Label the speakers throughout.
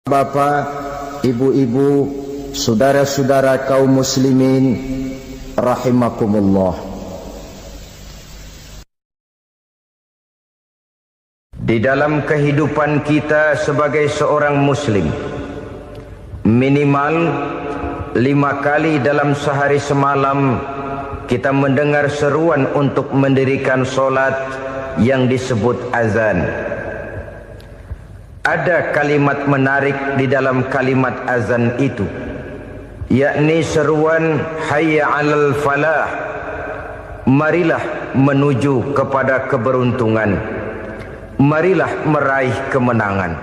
Speaker 1: Bapak, ibu-ibu, saudara-saudara kaum muslimin rahimakumullah. Di dalam kehidupan kita sebagai seorang muslim, minimal 5 kali dalam sehari semalam kita mendengar seruan untuk mendirikan solat yang disebut azan. Ada kalimat menarik di dalam kalimat azan itu, yakni seruan hayya 'alal falah, marilah menuju kepada keberuntungan, marilah meraih kemenangan.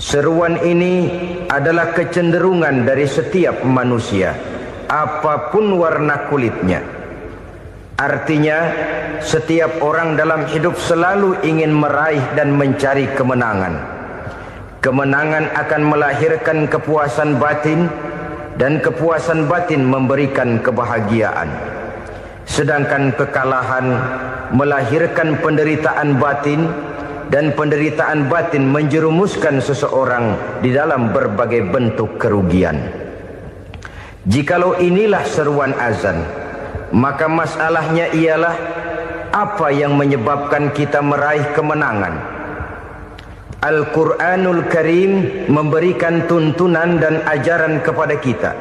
Speaker 1: Seruan ini adalah kecenderungan dari setiap manusia, apapun warna kulitnya. Artinya, setiap orang dalam hidup selalu ingin meraih dan mencari kemenangan. Kemenangan akan melahirkan kepuasan batin, dan kepuasan batin memberikan kebahagiaan. Sedangkan kekalahan melahirkan penderitaan batin, dan penderitaan batin menjerumuskan seseorang di dalam berbagai bentuk kerugian. Jikalau inilah seruan azan, maka masalahnya ialah apa yang menyebabkan kita meraih kemenangan. Al-Quranul Karim memberikan tuntunan dan ajaran kepada kita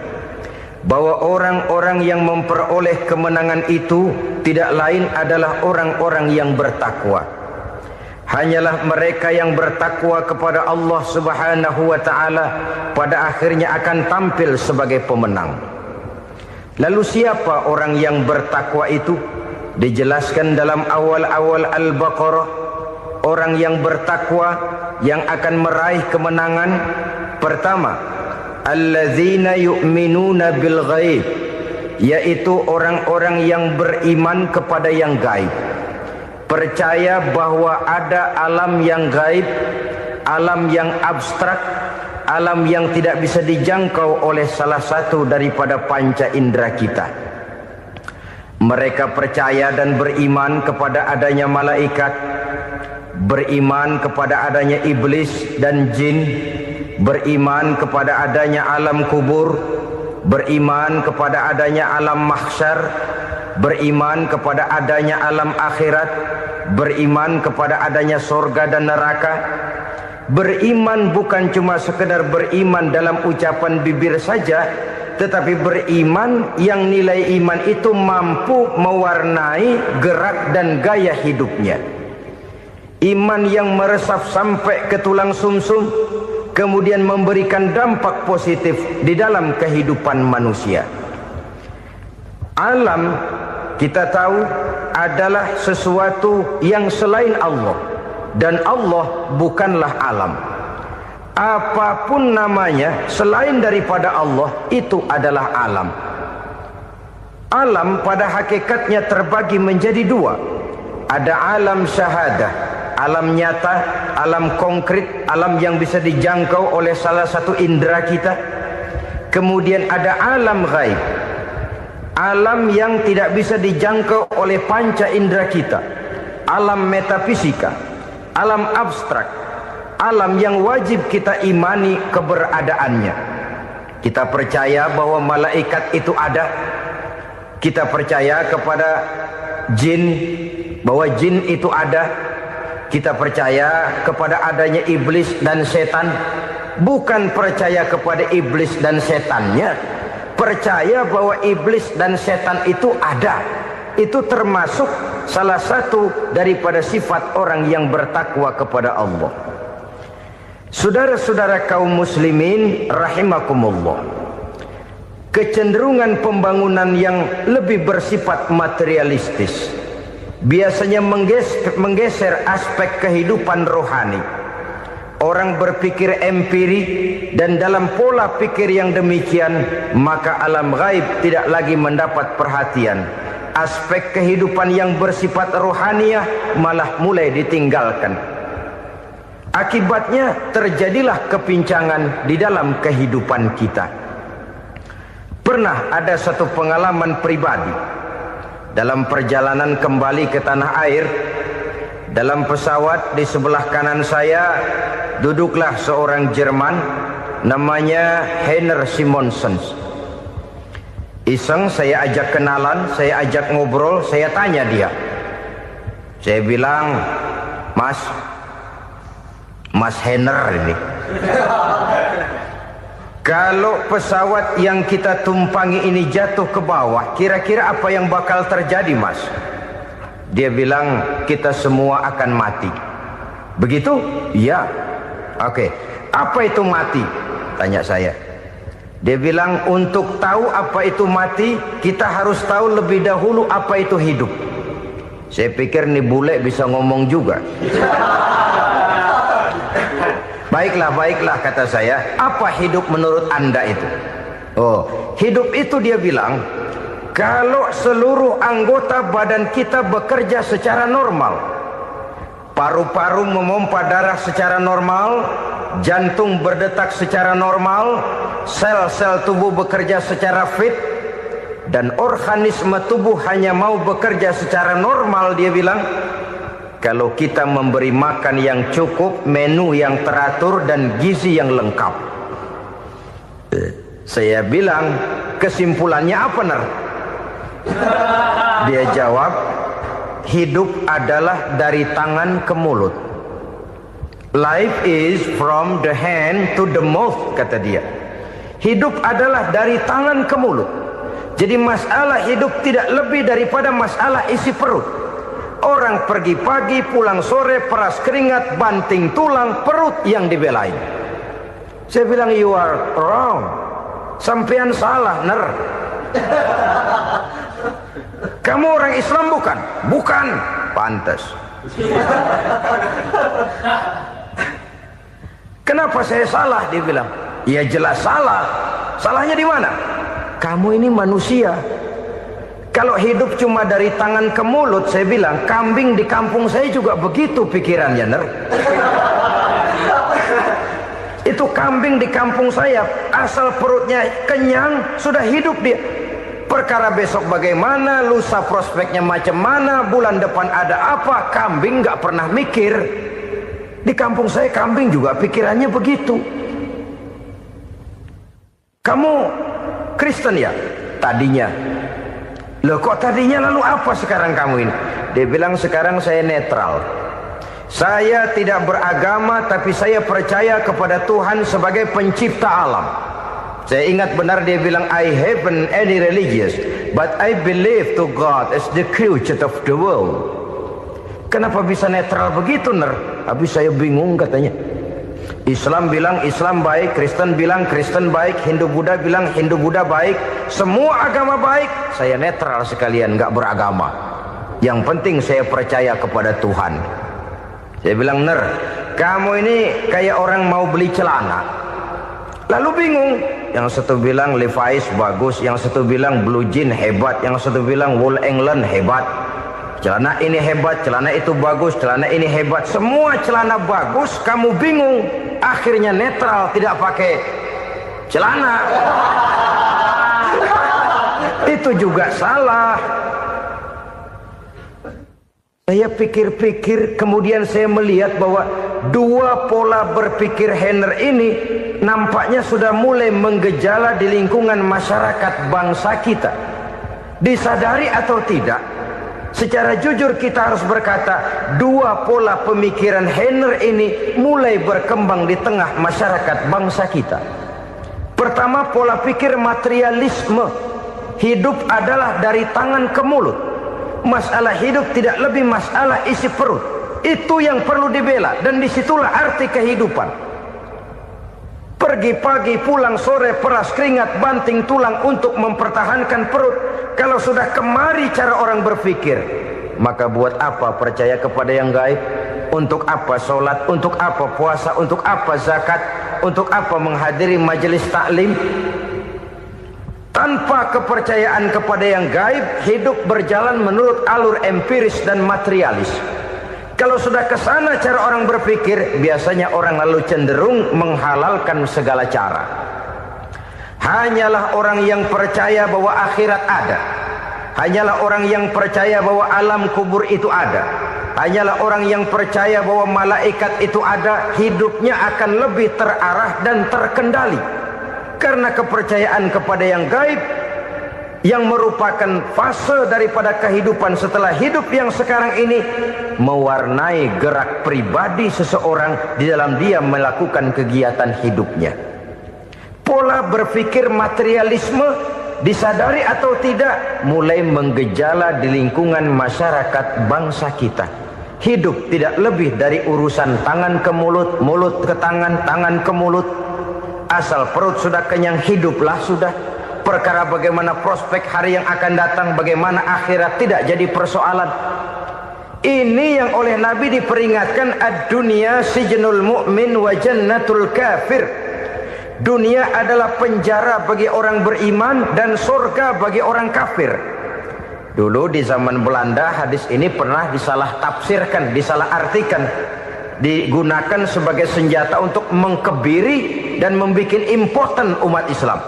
Speaker 1: bahwa orang-orang yang memperoleh kemenangan itu tidak lain adalah orang-orang yang bertakwa. Hanyalah mereka yang bertakwa kepada Allah Subhanahu wa ta'ala pada akhirnya akan tampil sebagai pemenang. Lalu siapa orang yang bertakwa itu? Dijelaskan dalam awal-awal Al-Baqarah, orang yang bertakwa yang akan meraih kemenangan. Pertama, alladzina yu'minuna bil ghaib, yaitu orang-orang yang beriman kepada yang gaib, percaya bahwa ada alam yang gaib, alam yang abstrak, alam yang tidak bisa dijangkau oleh salah satu daripada panca indera kita. Mereka percaya dan beriman kepada adanya malaikat, beriman kepada adanya iblis dan jin, beriman kepada adanya alam kubur, beriman kepada adanya alam mahsyar, beriman kepada adanya alam akhirat, beriman kepada adanya surga dan neraka. Beriman bukan cuma sekedar beriman dalam ucapan bibir saja, tetapi beriman yang nilai iman itu mampu mewarnai gerak dan gaya hidupnya. Iman yang meresap sampai ke tulang sumsum, kemudian memberikan dampak positif di dalam kehidupan manusia. Alam, kita tahu, adalah sesuatu yang selain Allah, dan Allah bukanlah alam. Apapun namanya selain daripada Allah, itu adalah alam. Alam pada hakikatnya terbagi menjadi 2. Ada alam syahadah, alam nyata, alam konkret, alam yang bisa dijangkau oleh salah satu indera kita. Kemudian ada alam ghaib, alam yang tidak bisa dijangkau oleh panca indera kita, alam metafisika, alam abstrak, alam yang wajib kita imani keberadaannya. Kita percaya bahwa malaikat itu ada, kita percaya kepada jin, bahwa jin itu ada, kita percaya kepada adanya iblis dan setan. Bukan percaya kepada iblis dan setannya, percaya bahwa iblis dan setan itu ada. Itu termasuk salah satu daripada sifat orang yang bertakwa kepada Allah. Saudara-saudara kaum muslimin rahimakumullah, kecenderungan pembangunan yang lebih bersifat materialistis biasanya menggeser aspek kehidupan rohani. Orang berpikir empiri, dan dalam pola pikir yang demikian maka alam gaib tidak lagi mendapat perhatian. Aspek kehidupan yang bersifat rohaniah malah mulai ditinggalkan. Akibatnya terjadilah kepincangan di dalam kehidupan kita. Pernah ada satu pengalaman pribadi dalam perjalanan kembali ke tanah air. Dalam pesawat di sebelah kanan saya duduklah seorang Jerman namanya Heiner Simonsen. Iseng saya ajak kenalan, saya ajak ngobrol, saya tanya dia. Saya bilang, Mas Heiner ini, kalau pesawat yang kita tumpangi ini jatuh ke bawah, kira-kira apa yang bakal terjadi, Mas? Dia bilang, kita semua akan mati. Begitu? Iya. Oke. Apa itu mati? Tanya saya. Dia bilang, untuk tahu apa itu mati, kita harus tahu lebih dahulu apa itu hidup. Saya pikir nih bule bisa ngomong juga. Baiklah kata saya. Apa hidup menurut Anda itu? Oh, hidup itu dia bilang, kalau seluruh anggota badan kita bekerja secara normal. Paru-paru memompa darah secara normal, jantung berdetak secara normal, sel-sel tubuh bekerja secara fit, dan organisme tubuh hanya mau bekerja secara normal. Dia bilang, kalau kita memberi makan yang cukup, menu yang teratur, dan gizi yang lengkap. Saya bilang, kesimpulannya apa, Ner? Dia jawab, hidup adalah dari tangan ke mulut. Life is from the hand to the mouth, kata dia. Hidup adalah dari tangan ke mulut. Jadi masalah hidup tidak lebih daripada masalah isi perut. Orang pergi pagi, pulang sore, peras keringat, banting tulang, perut yang dibelain. Saya bilang, you are wrong. Sampean salah, Ner. Kamu orang Islam bukan? Bukan. Pantas. Kenapa saya salah? Dia bilang, ya jelas salah. Salahnya di mana? Kamu ini manusia. Kalau hidup cuma dari tangan ke mulut, saya bilang, kambing di kampung saya juga begitu pikirannya, Ner. Itu kambing di kampung saya, asal perutnya kenyang, sudah hidup dia. Perkara besok bagaimana, lusa prospeknya macam mana, bulan depan ada apa, kambing nggak pernah mikir. Di kampung saya kambing juga pikirannya begitu. Kamu Kristen ya? Tadinya. Loh kok tadinya, lalu apa sekarang kamu ini? Dia bilang, sekarang saya netral. Saya tidak beragama, tapi saya percaya kepada Tuhan sebagai pencipta alam. Saya ingat benar dia bilang, I haven't any religious, but I believe to God as the creator of the world. Kenapa bisa netral begitu, Ner? Habis saya bingung katanya. Islam bilang Islam baik, Kristen bilang Kristen baik, Hindu Buddha bilang Hindu Buddha baik, semua agama baik. Saya netral sekalian, nggak beragama. Yang penting saya percaya kepada Tuhan. Saya bilang, Ner, kamu ini kayak orang mau beli celana, lalu bingung. Yang satu bilang Levi's bagus, yang satu bilang Blue Jean hebat, yang satu bilang Wool England hebat. Celana ini hebat, celana itu bagus, celana ini hebat. Semua celana bagus, kamu bingung. Akhirnya netral, tidak pakai celana. Itu juga salah. Saya pikir-pikir, kemudian saya melihat bahwa dua pola berpikir Heiner ini nampaknya sudah mulai menggejala di lingkungan masyarakat bangsa kita. Disadari atau tidak, secara jujur kita harus berkata, dua pola pemikiran Heiner ini mulai berkembang di tengah masyarakat bangsa kita. Pertama, pola pikir materialisme. Hidup adalah dari tangan ke mulut. Masalah hidup tidak lebih masalah isi perut. Itu yang perlu dibela, dan disitulah arti kehidupan. Pergi pagi, pulang sore, peras keringat, banting tulang untuk mempertahankan perut. Kalau sudah kemari cara orang berpikir, maka buat apa percaya kepada yang gaib? Untuk apa sholat? Untuk apa puasa? Untuk apa zakat? Untuk apa menghadiri majelis taklim? Tanpa kepercayaan kepada yang gaib, hidup berjalan menurut alur empiris dan materialis. Kalau sudah ke sana cara orang berpikir, biasanya orang lalu cenderung menghalalkan segala cara. Hanyalah orang yang percaya bahwa akhirat ada. Hanyalah orang yang percaya bahwa alam kubur itu ada. hanyalah orang yang percaya bahwa malaikat itu ada, hidupnya akan lebih terarah dan terkendali. Karena kepercayaan kepada yang gaib, yang merupakan fase daripada kehidupan setelah hidup yang sekarang ini, mewarnai gerak pribadi seseorang di dalam dia melakukan kegiatan hidupnya. Pola berpikir materialisme, disadari atau tidak, mulai menggejala di lingkungan masyarakat bangsa kita. Hidup tidak lebih dari urusan tangan ke mulut, mulut ke tangan, tangan ke mulut. Asal perut sudah kenyang, hiduplah sudah. Perkara bagaimana prospek hari yang akan datang, bagaimana akhirat, tidak jadi persoalan. Ini yang oleh Nabi diperingatkan, ad-dunya sijnul mu'min wa jannatul kafir. Dunia adalah penjara bagi orang beriman dan surga bagi orang kafir. Dulu di zaman Belanda hadis ini pernah disalah tafsirkan, disalah artikan, digunakan sebagai senjata untuk mengkebiri dan membuat impoten umat Islam.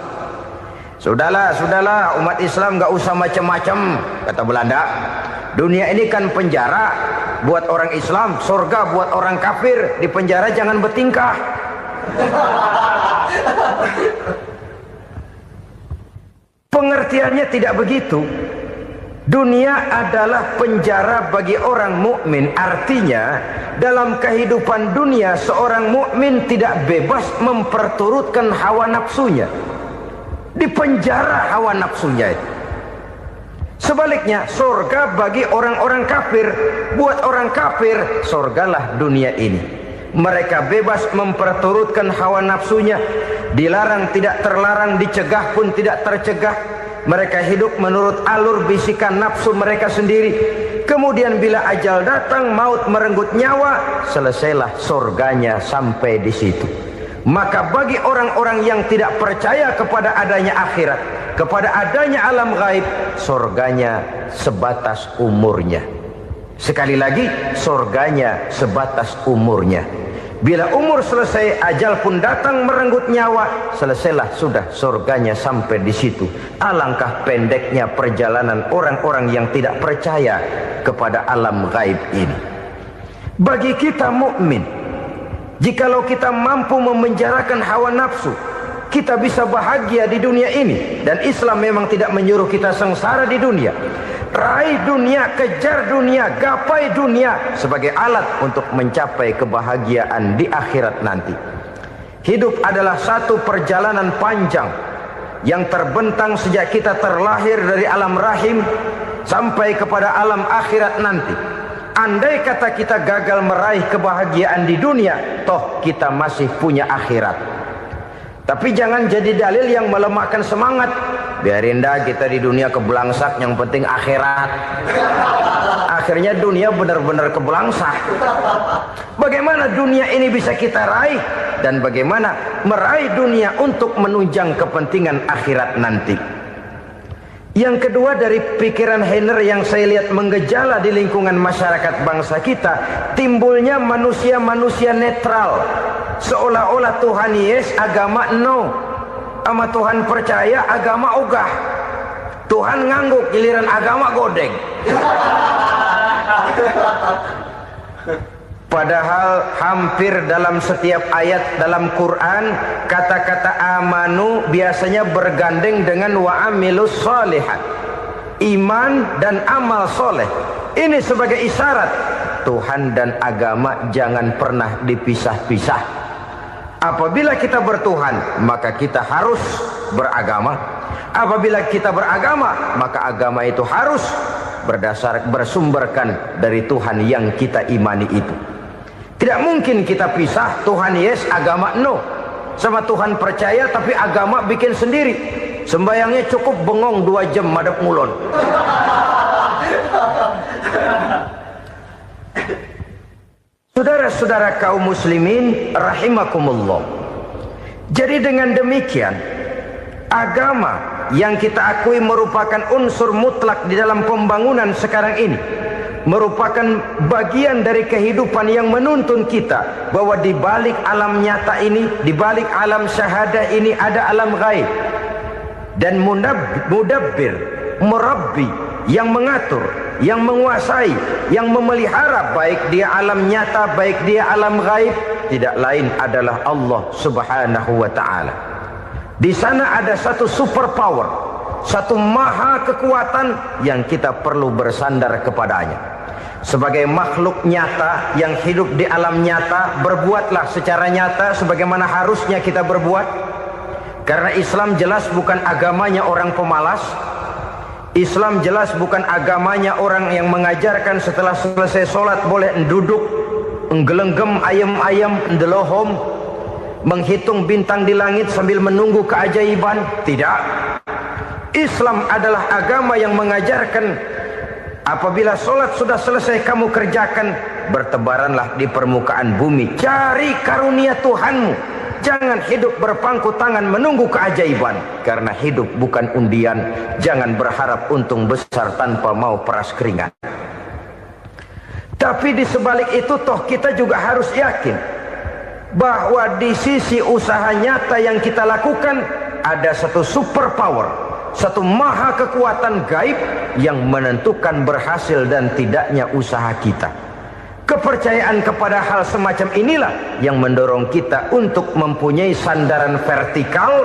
Speaker 1: Sudahlah umat Islam gak usah macam-macam, kata Belanda. Dunia ini kan penjara buat orang Islam, surga buat orang kafir. Di penjara jangan bertingkah. Pengertiannya tidak begitu. Dunia adalah penjara bagi orang mukmin. Artinya dalam kehidupan dunia seorang mukmin tidak bebas memperturutkan hawa nafsunya. Di penjara hawa nafsunya itu. Sebaliknya surga bagi orang-orang kafir. Buat orang kafir surgalah dunia ini. Mereka bebas memperturutkan hawa nafsunya, dilarang tidak terlarang, dicegah pun tidak tercegah. Mereka hidup menurut alur bisikan nafsu mereka sendiri. Kemudian bila ajal datang, maut merenggut nyawa, selesailah surganya sampai di situ. Maka bagi orang-orang yang tidak percaya kepada adanya akhirat, kepada adanya alam gaib, surganya sebatas umurnya. Sekali lagi, surganya sebatas umurnya. Bila umur selesai, ajal pun datang merenggut nyawa, selesailah sudah surganya sampai di situ. Alangkah pendeknya perjalanan orang-orang yang tidak percaya kepada alam gaib ini. Bagi kita mukmin, jikalau kita mampu memenjarakan hawa nafsu, kita bisa bahagia di dunia ini. Dan Islam memang tidak menyuruh kita sengsara di dunia. Raih dunia, kejar dunia, gapai dunia sebagai alat untuk mencapai kebahagiaan di akhirat nanti. Hidup adalah satu perjalanan panjang yang terbentang sejak kita terlahir dari alam rahim sampai kepada alam akhirat nanti. Andai kata kita gagal meraih kebahagiaan di dunia, toh kita masih punya akhirat. Tapi jangan jadi dalil yang melemahkan semangat. Biarin dah kita di dunia kebelangsak, yang penting akhirat. Akhirnya dunia benar-benar kebelangsak. Bagaimana dunia ini bisa kita raih, dan bagaimana meraih dunia untuk menunjang kepentingan akhirat nanti. Yang kedua, dari pikiran Heiner yang saya lihat menggejala di lingkungan masyarakat bangsa kita, timbulnya manusia-manusia netral. Seolah-olah Tuhan yes, agama no. Sama Tuhan percaya, agama ogah. Tuhan ngangguk, giliran agama godeng. Padahal hampir dalam setiap ayat dalam Quran, kata-kata amanu biasanya bergandeng dengan wa amilus sholihat. Iman dan amal soleh. Ini sebagai isyarat Tuhan dan agama jangan pernah dipisah-pisah. Apabila kita bertuhan, maka kita harus beragama. Apabila kita beragama, maka agama itu harus bersumberkan dari Tuhan yang kita imani itu. Tidak mungkin kita pisah, Tuhan yes, agama no. Sama Tuhan percaya tapi agama bikin sendiri. Sembayangnya cukup bengong 2 jam madep ngulon. Saudara-saudara kaum muslimin rahimakumullah. Jadi dengan demikian, agama yang kita akui merupakan unsur mutlak di dalam pembangunan sekarang ini, merupakan bagian dari kehidupan yang menuntun kita bahwa di balik alam nyata ini, di balik alam syahadah ini ada alam gaib. Dan mudabbir, murabbi yang mengatur, yang menguasai, yang memelihara, baik dia alam nyata, baik dia alam gaib, tidak lain adalah Allah Subhanahu wa ta'ala. Di sana ada satu super power, satu maha kekuatan yang kita perlu bersandar kepadanya. Sebagai makhluk nyata yang hidup di alam nyata, berbuatlah secara nyata sebagaimana harusnya kita berbuat. Karena Islam jelas bukan agamanya orang pemalas. Islam jelas bukan agamanya orang yang mengajarkan setelah selesai sholat boleh duduk, nggelenggem ayam-ayam, ndelohom, menghitung bintang di langit sambil menunggu keajaiban. Tidak. Islam adalah agama yang mengajarkan apabila sholat sudah selesai kamu kerjakan, bertebaranlah di permukaan bumi, cari karunia Tuhanmu. Jangan hidup berpangku tangan menunggu keajaiban. Karena hidup bukan undian. Jangan berharap untung besar tanpa mau peras keringat. Tapi di sebalik itu toh kita juga harus yakin bahwa di sisi usaha nyata yang kita lakukan ada satu super power, satu maha kekuatan gaib yang menentukan berhasil dan tidaknya usaha kita. Kepercayaan kepada hal semacam inilah yang mendorong kita untuk mempunyai sandaran vertikal,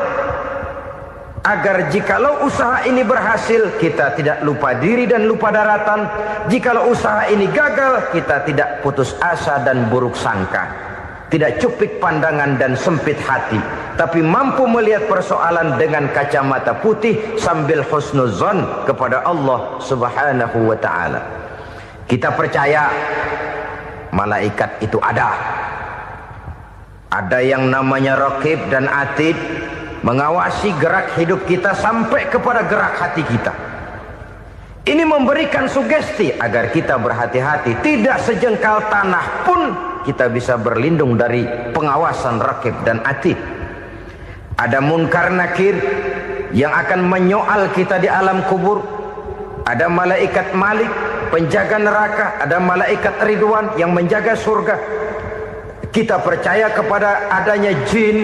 Speaker 1: agar jikalau usaha ini berhasil, kita tidak lupa diri dan lupa daratan. Jikalau usaha ini gagal, kita tidak putus asa dan buruk sangka, tidak cupik pandangan dan sempit hati, tapi mampu melihat persoalan dengan kacamata putih sambil husnuzon kepada Allah Subhanahu wa ta'ala. Kita percaya malaikat itu ada. Ada yang namanya Raqib dan Atid, mengawasi gerak hidup kita sampai kepada gerak hati kita. Ini memberikan sugesti agar kita berhati-hati. Tidak sejengkal tanah pun kita bisa berlindung dari pengawasan Raqib dan Atid. Ada Munkar Nakir yang akan menyoal kita di alam kubur. Ada malaikat Malik, penjaga neraka. Ada malaikat Ridwan yang menjaga surga. Kita percaya kepada adanya jin,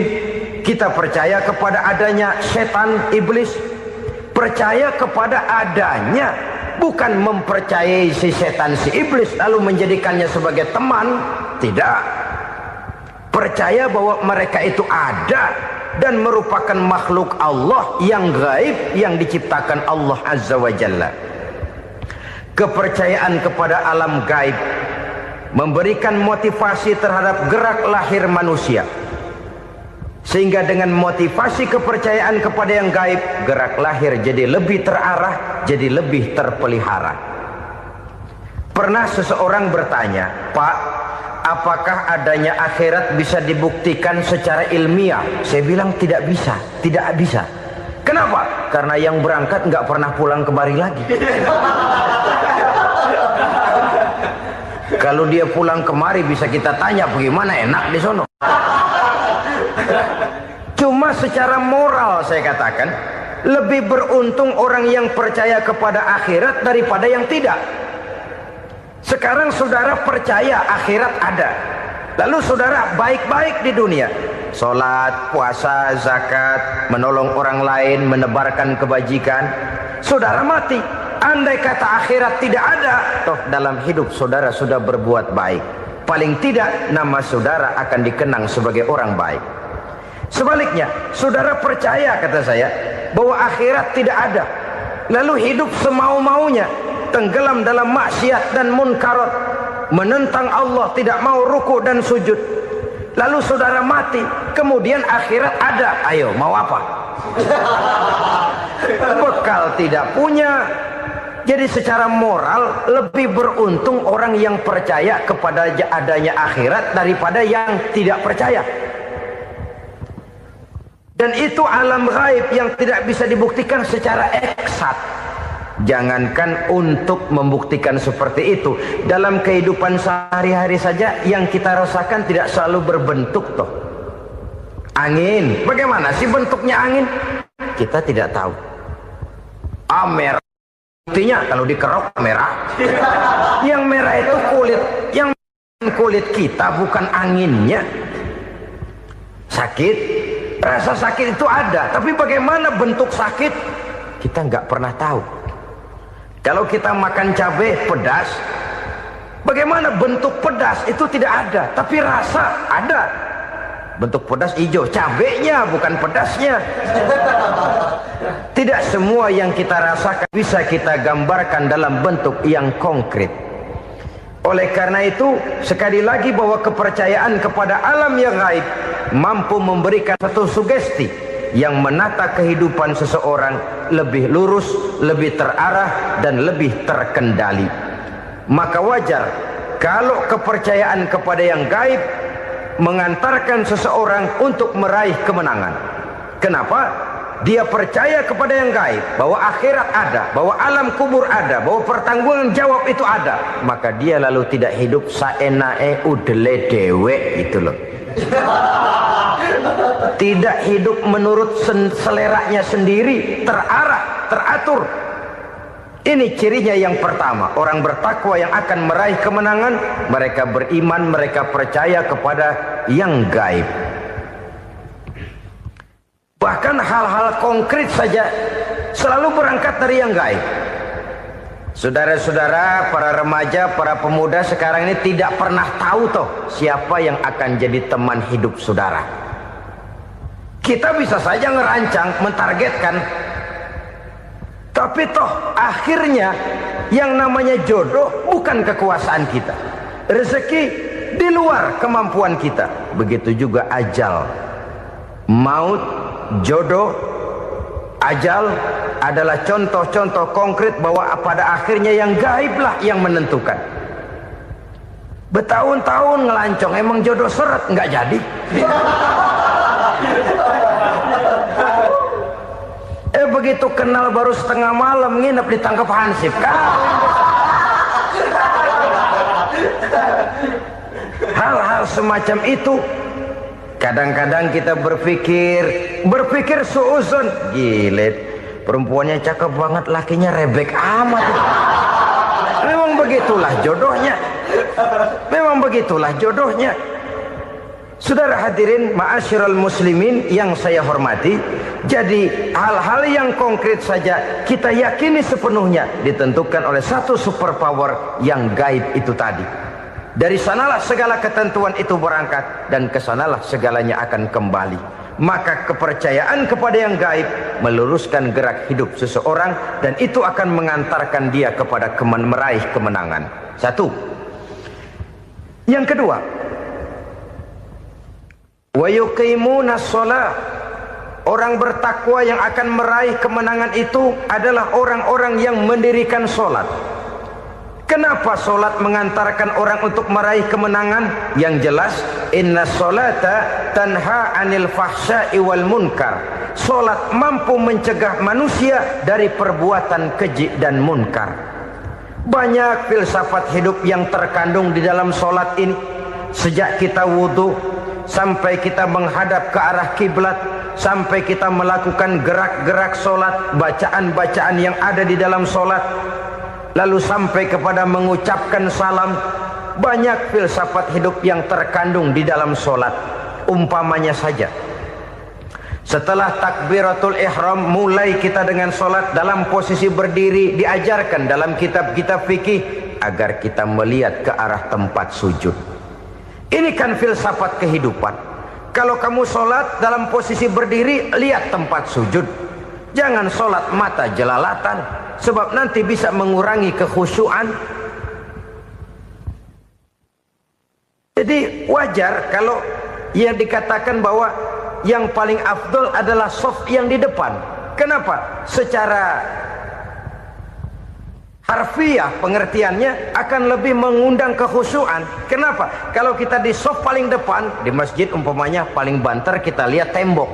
Speaker 1: kita percaya kepada adanya setan, iblis. Percaya kepada adanya, bukan mempercayai si setan, si iblis lalu menjadikannya sebagai teman. Tidak. Percaya bahwa mereka itu ada dan merupakan makhluk Allah yang gaib, yang diciptakan Allah Azza wa Jalla. Kepercayaan kepada alam gaib memberikan motivasi terhadap gerak lahir manusia, sehingga dengan motivasi kepercayaan kepada yang gaib, gerak lahir jadi lebih terarah, jadi lebih terpelihara. Pernah seseorang bertanya, "Pak, apakah adanya akhirat bisa dibuktikan secara ilmiah?" Saya bilang tidak bisa, tidak bisa. Kenapa? Karena yang berangkat nggak pernah pulang kembali lagi. Kalau dia pulang kemari bisa kita tanya bagaimana enak di sono. Cuma secara moral saya katakan, lebih beruntung orang yang percaya kepada akhirat daripada yang tidak. Sekarang saudara percaya akhirat ada, lalu saudara baik-baik di dunia, sholat, puasa, zakat, menolong orang lain, menebarkan kebajikan. Saudara mati, andai kata akhirat tidak ada, toh dalam hidup saudara sudah berbuat baik. Paling tidak nama saudara akan dikenang sebagai orang baik. Sebaliknya, saudara percaya, kata saya, bahwa akhirat tidak ada, lalu hidup semau-maunya, tenggelam dalam maksiat dan munkarat, menentang Allah, tidak mau ruku dan sujud. Lalu saudara mati, kemudian akhirat ada, ayo mau apa? Bekal tidak punya. Jadi secara moral lebih beruntung orang yang percaya kepada adanya akhirat daripada yang tidak percaya. Dan itu alam gaib yang tidak bisa dibuktikan secara eksat. Jangankan untuk membuktikan seperti itu, dalam kehidupan sehari-hari saja yang kita rasakan tidak selalu berbentuk toh. Angin, bagaimana sih bentuknya angin? Kita tidak tahu. Merah, buktinya kalau dikerok merah. Yang merah itu kulit, yang kulit kita bukan anginnya. Sakit, rasa sakit itu ada, tapi bagaimana bentuk sakit kita nggak pernah tahu. Kalau kita makan cabai pedas, bagaimana bentuk pedas itu tidak ada, tapi rasa ada. Bentuk pedas hijau, cabenya bukan pedasnya. Tidak semua yang kita rasakan bisa kita gambarkan dalam bentuk yang konkret. Oleh karena itu, sekali lagi bahwa kepercayaan kepada alam yang gaib mampu memberikan satu sugesti yang menata kehidupan seseorang lebih lurus, lebih terarah, dan lebih terkendali. Maka wajar kalau kepercayaan kepada yang gaib mengantarkan seseorang untuk meraih kemenangan. Kenapa? Dia percaya kepada yang gaib, bahwa akhirat ada, bahwa alam kubur ada, bahwa pertanggungan jawab itu ada. Maka dia lalu tidak hidup saenae udele dewe, itu loh. Tidak hidup menurut seleranya sendiri, terarah, teratur. Ini cirinya yang pertama. Orang bertakwa yang akan meraih kemenangan, mereka beriman, mereka percaya kepada yang gaib. Bahkan hal-hal konkret saja selalu berangkat dari yang gaib. Saudara-saudara, para remaja, para pemuda sekarang ini tidak pernah tahu toh siapa yang akan jadi teman hidup saudara. Kita bisa saja ngerancang, mentargetkan, tapi toh akhirnya yang namanya jodoh bukan kekuasaan kita. Rezeki di luar kemampuan kita. Begitu juga ajal. Maut, jodoh, ajal adalah contoh-contoh konkret bahwa pada akhirnya yang gaiblah yang menentukan. Bertahun-tahun ngelancong, emang jodoh seret, nggak jadi. Begitu kenal baru setengah malam nginep ditangkap hansip kan. Hal-hal semacam itu kadang-kadang kita berpikir suuzon, gile, perempuannya cakep banget, lakinya rebek amat. Memang begitulah jodohnya. Memang begitulah jodohnya. Saudara hadirin ma'asyiral muslimin yang saya hormati, jadi hal-hal yang konkret saja kita yakini sepenuhnya ditentukan oleh satu superpower yang gaib itu tadi. Dari sanalah segala ketentuan itu berangkat dan kesanalah segalanya akan kembali. Maka kepercayaan kepada yang gaib meluruskan gerak hidup seseorang dan itu akan mengantarkan dia kepada meraih kemenangan. Satu. Yang kedua, wa yuqimuna shalah. Orang bertakwa yang akan meraih kemenangan itu adalah orang-orang yang mendirikan sholat. Kenapa sholat mengantarkan orang untuk meraih kemenangan? Yang jelas, inna sholata tanha anil fahsya'i wal munkar. Sholat mampu mencegah manusia dari perbuatan keji dan munkar. Banyak filsafat hidup yang terkandung di dalam sholat ini. Sejak kita wudhu sampai kita menghadap ke arah kiblat, sampai kita melakukan gerak-gerak sholat, bacaan-bacaan yang ada di dalam sholat, lalu sampai kepada mengucapkan salam. Banyak filsafat hidup yang terkandung di dalam sholat. Umpamanya saja, setelah takbiratul ihram mulai kita dengan sholat dalam posisi berdiri, diajarkan dalam kitab-kitab fikih agar kita melihat ke arah tempat sujud. Ini kan filsafat kehidupan. Kalau kamu sholat dalam posisi berdiri, lihat tempat sujud. Jangan sholat mata jelalatan, sebab nanti bisa mengurangi kekhusyuan. Jadi wajar kalau yang dikatakan bahwa yang paling afdol adalah shaf yang di depan. Kenapa? Secara harfiah pengertiannya akan lebih mengundang kekhusyuan. Kenapa? Kalau kita di shaf paling depan di masjid umpamanya paling banter kita lihat tembok.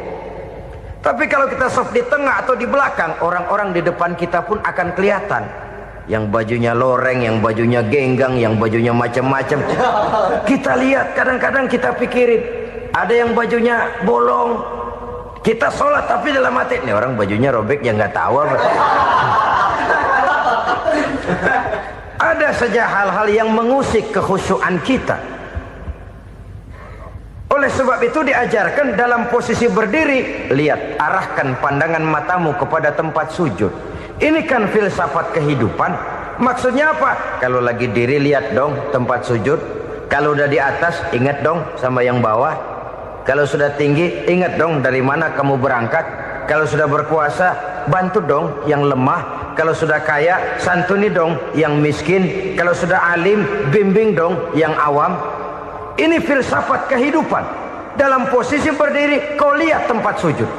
Speaker 1: Tapi kalau kita shaf di tengah atau di belakang, orang-orang di depan kita pun akan kelihatan. Yang bajunya loreng, yang bajunya genggang, yang bajunya macam-macam. Kita lihat, kadang-kadang kita pikirin, ada yang bajunya bolong. Kita sholat tapi dalam hati, nih orang bajunya robek yang nggak tahu apa. Ada saja hal-hal yang mengusik kekhusyuan kita. Oleh sebab itu diajarkan dalam posisi berdiri, lihat, arahkan pandangan matamu kepada tempat sujud. Ini kan filsafat kehidupan. Maksudnya apa? Kalau lagi diri lihat dong tempat sujud. Kalau udah di atas ingat dong sama yang bawah. Kalau sudah tinggi ingat dong dari mana kamu berangkat. Kalau sudah berkuasa bantu dong yang lemah. Kalau sudah kaya santuni dong yang miskin. Kalau sudah alim bimbing dong yang awam. Ini filsafat kehidupan. Dalam posisi berdiri kau lihat tempat sujud.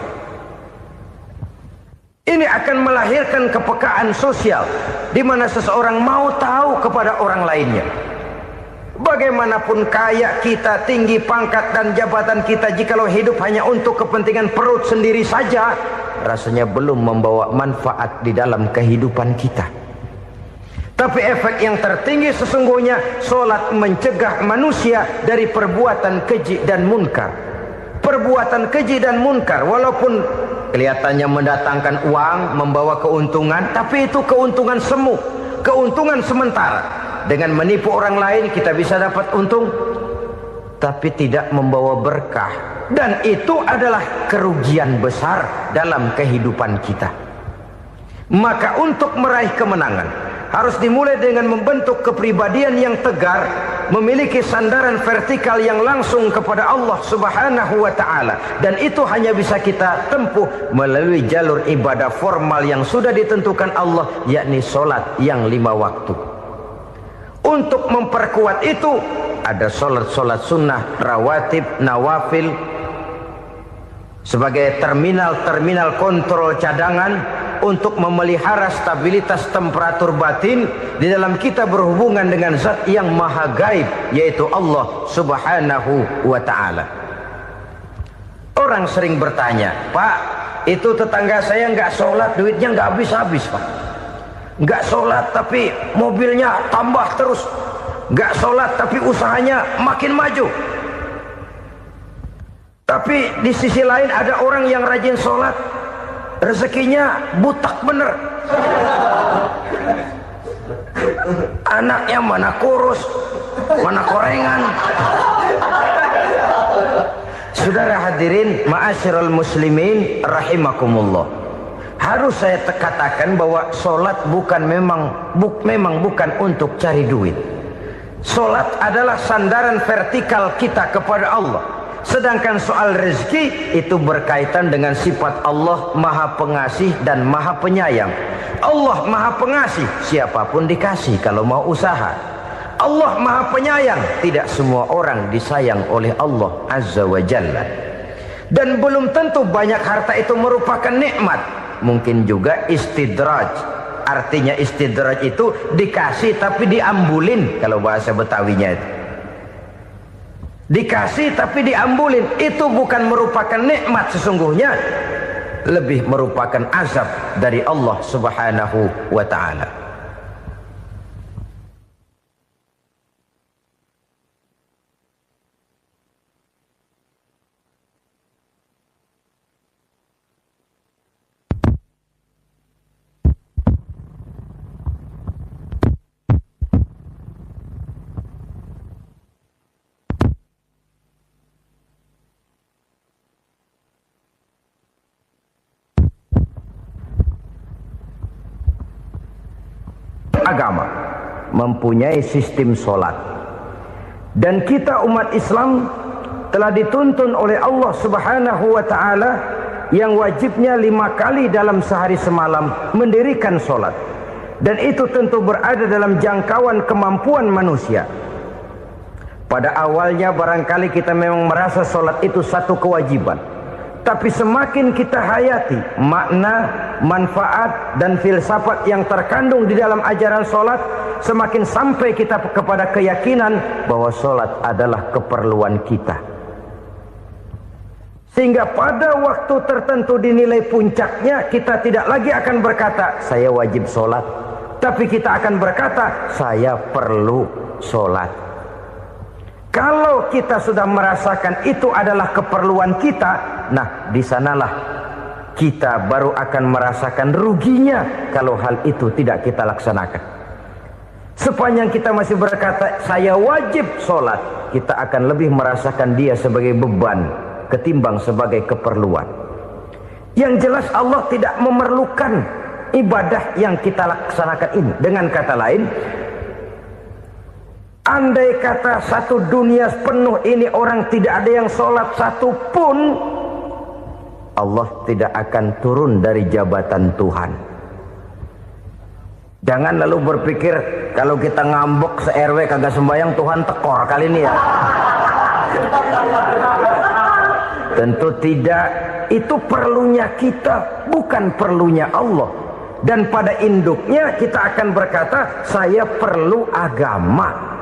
Speaker 1: Ini akan melahirkan kepekaan sosial di mana seseorang mau tahu kepada orang lainnya. Bagaimanapun kaya kita, tinggi pangkat dan jabatan kita, jikalau hidup hanya untuk kepentingan perut sendiri saja, rasanya belum membawa manfaat di dalam kehidupan kita. Tapi efek yang tertinggi sesungguhnya, solat mencegah manusia dari perbuatan keji dan munkar. Perbuatan keji dan munkar walaupun kelihatannya mendatangkan uang, membawa keuntungan, tapi itu keuntungan semu, keuntungan sementara. Dengan menipu orang lain kita bisa dapat untung, tapi tidak membawa berkah. Dan itu adalah kerugian besar dalam kehidupan kita. Maka untuk meraih kemenangan harus dimulai dengan membentuk kepribadian yang tegar, memiliki sandaran vertikal yang langsung kepada Allah Subhanahu wa ta'ala. Dan itu hanya bisa kita tempuh melalui jalur ibadah formal yang sudah ditentukan Allah, yakni solat yang 5 waktu. Untuk memperkuat itu ada solat-solat sunnah, rawatib, nawafil sebagai terminal-terminal kontrol cadangan untuk memelihara stabilitas temperatur batin di dalam kita berhubungan dengan zat yang maha gaib, yaitu Allah Subhanahu wa ta'ala. Orang sering bertanya, Pak, itu tetangga saya nggak sholat, duitnya nggak habis-habis, Pak. Nggak sholat tapi mobilnya tambah terus. Nggak sholat tapi usahanya makin maju. Tapi di sisi lain ada orang yang rajin sholat, rezekinya butak bener. Anaknya mana kurus, mana korengan. Saudara hadirin ma'asyiral muslimin rahimakumullah. Harus saya katakan bahwa solat memang bukan untuk cari duit. Solat adalah sandaran vertikal kita kepada Allah. Sedangkan soal rezeki itu berkaitan dengan sifat Allah maha pengasih dan maha penyayang. Allah maha pengasih, siapapun dikasih kalau mau usaha. Allah maha penyayang, tidak semua orang disayang oleh Allah Azza wa Jalla. Dan belum tentu banyak harta itu merupakan nikmat. Mungkin juga istidraj. Artinya istidraj itu dikasih tapi diambulin, kalau bahasa Betawinya itu. Dikasih tapi diambulin, itu bukan merupakan nikmat sesungguhnya, lebih merupakan azab dari Allah Subhanahu wa ta'ala. Agama mempunyai sistem solat, dan kita umat Islam telah dituntun oleh Allah Subhanahu wa ta'ala yang wajibnya 5 kali dalam sehari semalam mendirikan solat, dan itu tentu berada dalam jangkauan kemampuan manusia. Pada awalnya barangkali kita memang merasa solat itu satu kewajiban, tapi semakin kita hayati makna, manfaat dan filsafat yang terkandung di dalam ajaran solat, semakin sampai kita kepada keyakinan bahwa solat adalah keperluan kita. Sehingga pada waktu tertentu dinilai puncaknya, kita tidak lagi akan berkata saya wajib solat, tapi kita akan berkata saya perlu solat. Kalau kita sudah merasakan itu adalah keperluan kita, nah di sanalah kita baru akan merasakan ruginya kalau hal itu tidak kita laksanakan. Sepanjang kita masih berkata saya wajib sholat, kita akan lebih merasakan dia sebagai beban ketimbang sebagai keperluan. Yang jelas Allah tidak memerlukan ibadah yang kita laksanakan ini. Dengan kata lain, andai kata satu dunia penuh ini orang tidak ada yang sholat satu pun, Allah tidak akan turun dari jabatan Tuhan. Jangan lalu berpikir kalau kita ngambek se-RW kagak sembahyang Tuhan tekor kali ini ya. Tentu tidak. Itu perlunya kita, bukan perlunya Allah. Dan pada induknya kita akan berkata, saya perlu agama.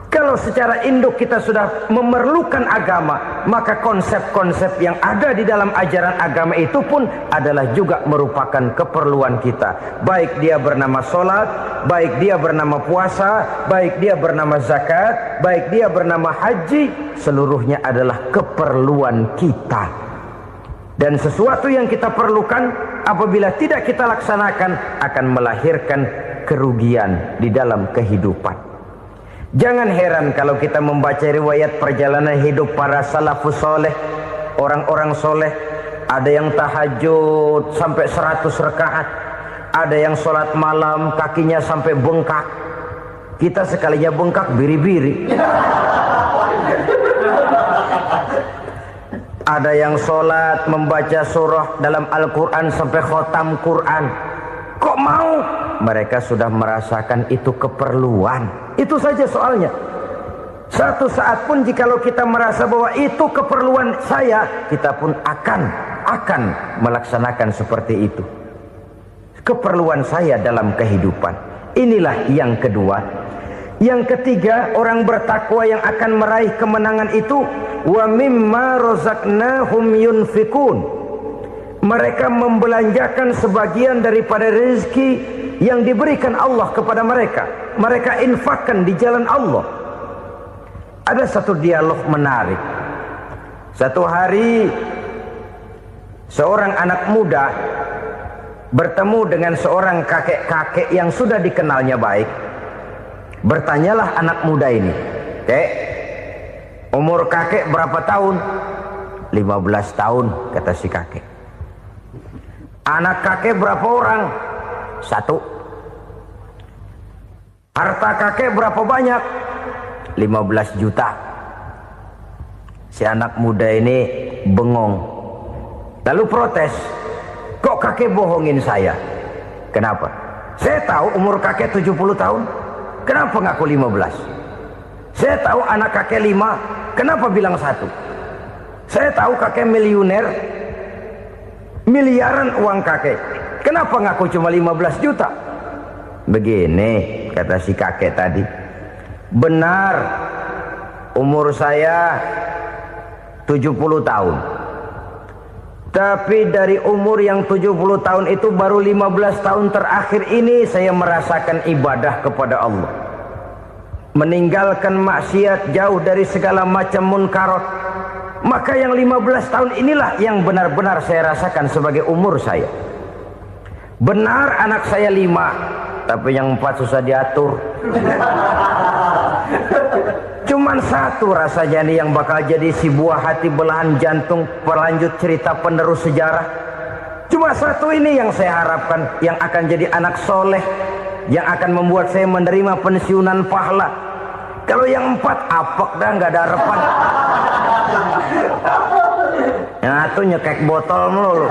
Speaker 1: Kalau secara induk kita sudah memerlukan agama, maka konsep-konsep yang ada di dalam ajaran agama itu pun adalah juga merupakan keperluan kita. Baik dia bernama sholat, baik dia bernama puasa, baik dia bernama zakat, baik dia bernama haji, seluruhnya adalah keperluan kita. Dan sesuatu yang kita perlukan apabila tidak kita laksanakan akan melahirkan kerugian di dalam kehidupan. Jangan heran kalau kita membaca riwayat perjalanan hidup para salafus soleh, orang-orang soleh. Ada yang tahajud sampai 100 rakaat, ada yang sholat malam kakinya sampai bengkak. Kita sekalinya bengkak biri-biri. Ada yang sholat membaca surah dalam Al-Quran sampai khotam Quran. Kok mau? Mereka sudah merasakan itu keperluan. Itu saja soalnya. Satu saat pun jikalau kita merasa bahwa itu keperluan saya, kita pun akan melaksanakan seperti itu. Keperluan saya dalam kehidupan. Inilah yang kedua. Yang ketiga, orang bertakwa yang akan meraih kemenangan itu, wa mimma razaqnahum yunfikun. Mereka membelanjakan sebagian daripada rezeki yang diberikan Allah kepada mereka. Mereka infakkan di jalan Allah. Ada satu dialog menarik. Satu hari seorang anak muda bertemu dengan seorang kakek-kakek yang sudah dikenalnya baik. Bertanyalah anak muda ini, "Kek, umur kakek berapa tahun?" 15 tahun, kata si kakek. "Anak kakek berapa orang?" 1. "Harta kakek berapa banyak?" 15 juta. Si anak muda ini bengong. Lalu protes, "Kok kakek bohongin saya?" "Kenapa?" "Saya tahu umur kakek 70 tahun. Kenapa ngaku 15? Saya tahu anak kakek 5. Kenapa bilang 1? Saya tahu kakek miliuner, miliaran uang kakek. Kenapa ngaku cuma 15 juta? Begini, kata si kakek tadi. Benar, umur saya 70 tahun. Tapi dari umur yang 70 tahun itu baru 15 tahun terakhir ini saya merasakan ibadah kepada Allah. Meninggalkan maksiat, jauh dari segala macam munkarat. Maka yang 15 tahun inilah yang benar-benar saya rasakan sebagai umur saya. Benar anak saya 5, tapi yang 4 susah diatur. Cuman 1 rasanya nih yang bakal jadi si buah hati belahan jantung pelanjut cerita penerus sejarah. Cuma 1 ini yang saya harapkan, yang akan jadi anak soleh, yang akan membuat saya menerima pensiunan pahala. Kalau yang 4 apek dah, nggak ada harapan. Yang 1 nyekek botol melulu.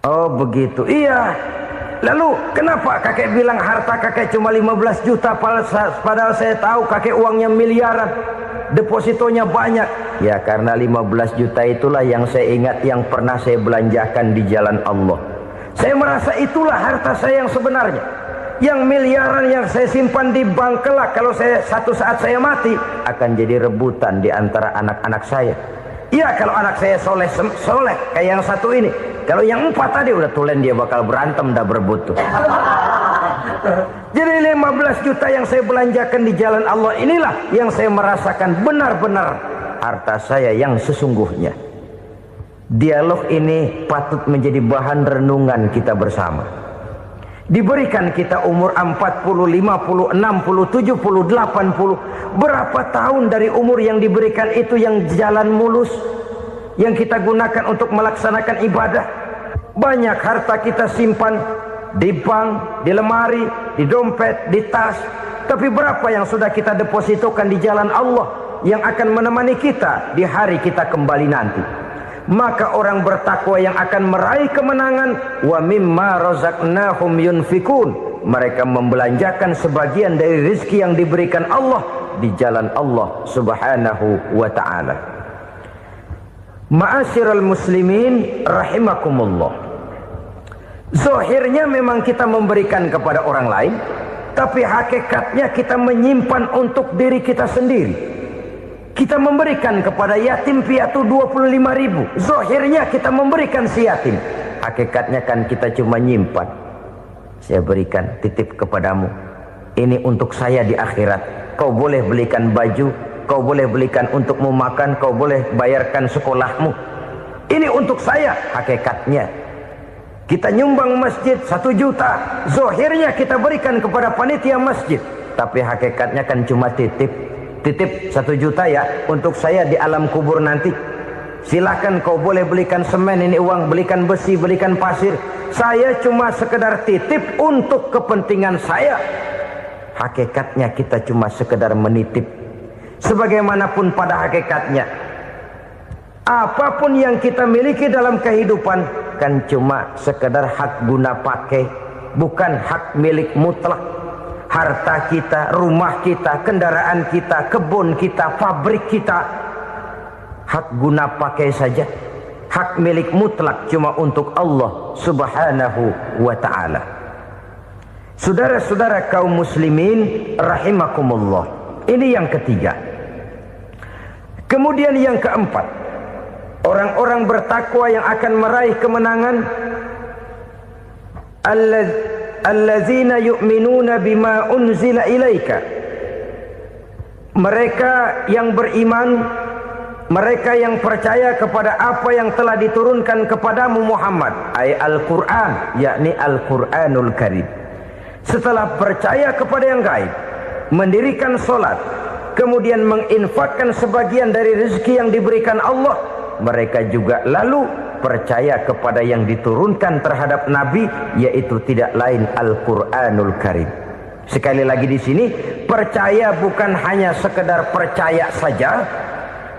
Speaker 1: Oh begitu, iya. Lalu kenapa kakek bilang harta kakek cuma 15 juta padahal saya tahu kakek uangnya miliaran, depositonya banyak? Ya karena 15 juta itulah yang saya ingat yang pernah saya belanjakan di jalan Allah. Saya merasa itulah harta saya yang sebenarnya. Yang miliaran yang saya simpan di bank kelak kalau satu saat saya mati akan jadi rebutan di antara anak-anak saya. Iya kalau anak saya soleh kayak yang 1 ini. Kalau yang 4 tadi udah tulen dia bakal berantem dah berebut tuh. Jadi 15 juta yang saya belanjakan di jalan Allah inilah yang saya merasakan benar-benar harta saya yang sesungguhnya. Dialog ini patut menjadi bahan renungan kita bersama. Diberikan kita umur 40, 50, 60, 70, 80. Berapa tahun dari umur yang diberikan itu yang jalan mulus, yang kita gunakan untuk melaksanakan ibadah? Banyak harta kita simpan di bank, di lemari, di dompet, di tas. Tapi berapa yang sudah kita depositokan di jalan Allah yang akan menemani kita di hari kita kembali nanti? Maka orang bertakwa yang akan meraih kemenangan, wa mimma razaqnahum yunfikun, mereka membelanjakan sebagian dari rezeki yang diberikan Allah di jalan Allah subhanahu wa ta'ala. Ma'asyiral muslimin rahimakumullah. Zahirnya memang kita memberikan kepada orang lain, tapi hakikatnya kita menyimpan untuk diri kita sendiri. Kita memberikan kepada yatim piatu 25.000. Zahirnya kita memberikan si yatim, hakikatnya kan kita cuma nyimpan. Saya berikan, titip kepadamu, ini untuk saya di akhirat. Kau boleh belikan baju, kau boleh belikan untukmu makan, kau boleh bayarkan sekolahmu. Ini untuk saya. Hakikatnya kita nyumbang masjid 1 juta, zahirnya kita berikan kepada panitia masjid, tapi hakikatnya kan cuma titip 1 juta ya, untuk saya di alam kubur nanti. Silahkan kau boleh belikan semen, ini uang, belikan besi, belikan pasir. Saya cuma sekedar titip untuk kepentingan saya. Hakikatnya kita cuma sekedar menitip. Sebagaimanapun pada hakikatnya, apapun yang kita miliki dalam kehidupan kan cuma sekedar hak guna pakai, bukan hak milik mutlak. Harta kita, rumah kita, kendaraan kita, kebun kita, pabrik kita, hak guna pakai saja. Hak milik mutlak cuma untuk Allah subhanahu wa ta'ala. Saudara-saudara kaum muslimin rahimakumullah. Ini yang ketiga. Kemudian yang keempat, orang-orang bertakwa yang akan meraih kemenangan, allazina yu'minuna bima unzila ilaika. Mereka yang beriman, mereka yang percaya kepada apa yang telah diturunkan kepadamu Muhammad, ay Al-Quran, yakni Al-Quranul Karim. Setelah percaya kepada yang gaib, mendirikan solat, kemudian menginfakkan sebagian dari rezeki yang diberikan Allah, mereka juga lalu percaya kepada yang diturunkan terhadap Nabi, yaitu tidak lain Al-Quranul Karim. Sekali lagi di sini, percaya bukan hanya sekedar percaya saja,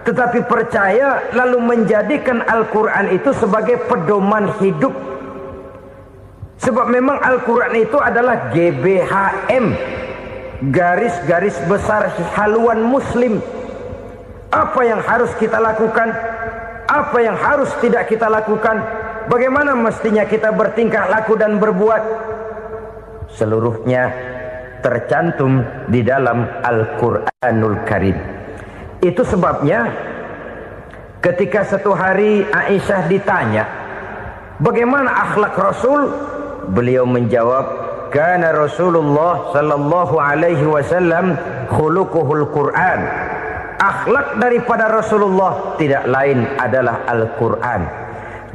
Speaker 1: tetapi percaya lalu menjadikan Al-Quran itu sebagai pedoman hidup. Sebab memang Al-Quran itu adalah GBHM, garis-garis besar haluan muslim. Apa yang harus kita lakukan, apa yang harus tidak kita lakukan, bagaimana mestinya kita bertingkah laku dan berbuat, seluruhnya tercantum di dalam Al-Quranul Karim. Itu sebabnya ketika satu hari Aisyah ditanya bagaimana akhlak Rasul, beliau menjawab, kana Rasulullah sallallahu alaihi wasallam khuluquhul Quran. Akhlak daripada Rasulullah tidak lain adalah Al-Quran.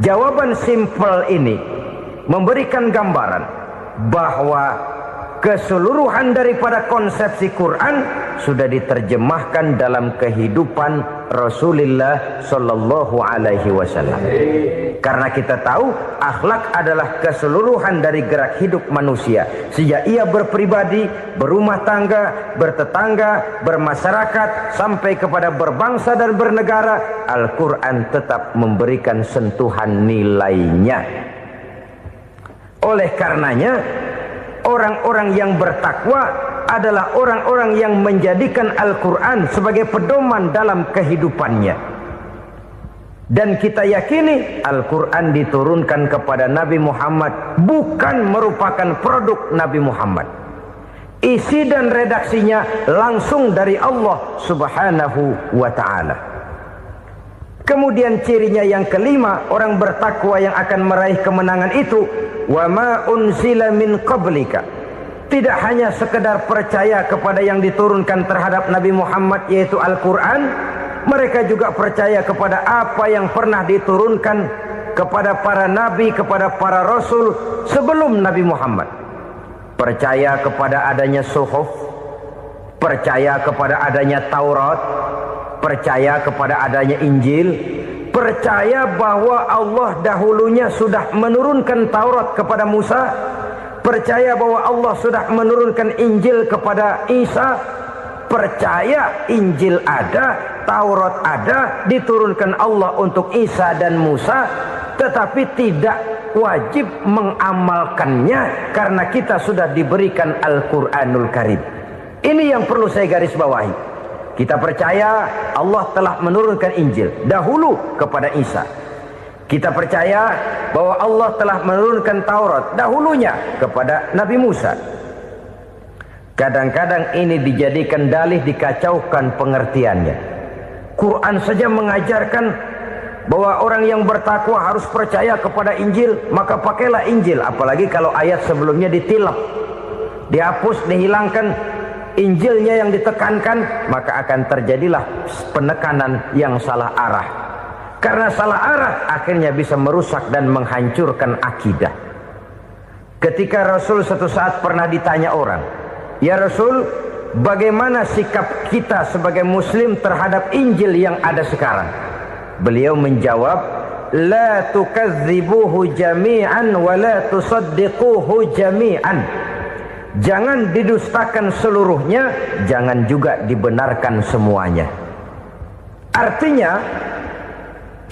Speaker 1: Jawaban simpel ini memberikan gambaran bahwa keseluruhan daripada konsepsi Quran sudah diterjemahkan dalam kehidupan Rasulullah sallallahu alaihi wasallam. Karena kita tahu akhlak adalah keseluruhan dari gerak hidup manusia. Sejak ia berpribadi, berumah tangga, bertetangga, bermasyarakat, sampai kepada berbangsa dan bernegara, Al-Quran tetap memberikan sentuhan nilainya. Oleh karenanya, orang-orang yang bertakwa adalah orang-orang yang menjadikan Al-Quran sebagai pedoman dalam kehidupannya. Dan kita yakini Al-Quran diturunkan kepada Nabi Muhammad bukan merupakan produk Nabi Muhammad. Isi dan redaksinya langsung dari Allah subhanahu wa ta'ala. Kemudian cirinya yang kelima, orang bertakwa yang akan meraih kemenangan itu, wa ma unzila min qablika. Tidak hanya sekedar percaya kepada yang diturunkan terhadap Nabi Muhammad, yaitu Al-Quran, mereka juga percaya kepada apa yang pernah diturunkan kepada para nabi, kepada para rasul sebelum Nabi Muhammad. Percaya kepada adanya suhuf, percaya kepada adanya Taurat, percaya kepada adanya Injil, percaya bahwa Allah dahulunya sudah menurunkan Taurat kepada Musa, percaya bahwa Allah sudah menurunkan Injil kepada Isa, percaya Injil ada, Taurat ada, diturunkan Allah untuk Isa dan Musa, tetapi tidak wajib mengamalkannya karena kita sudah diberikan Al-Quranul Karim. Ini yang perlu saya garis bawahi. Kita percaya Allah telah menurunkan Injil dahulu kepada Isa. Kita percaya bahwa Allah telah menurunkan Taurat dahulunya kepada Nabi Musa. Kadang-kadang ini dijadikan dalih, dikacaukan pengertiannya. Quran saja mengajarkan bahwa orang yang bertakwa harus percaya kepada Injil, maka pakailah Injil. Apalagi kalau ayat sebelumnya ditilap, dihapus, dihilangkan, Injilnya yang ditekankan, maka akan terjadilah penekanan yang salah arah. Karena salah arah akhirnya bisa merusak dan menghancurkan akidah. Ketika Rasul suatu saat pernah ditanya orang, "Ya Rasul, bagaimana sikap kita sebagai muslim terhadap Injil yang ada sekarang?" Beliau menjawab, "La tukadzibuhu jami'an wa la tusaddiquhu jami'an." Jangan didustakan seluruhnya, jangan juga dibenarkan semuanya. Artinya,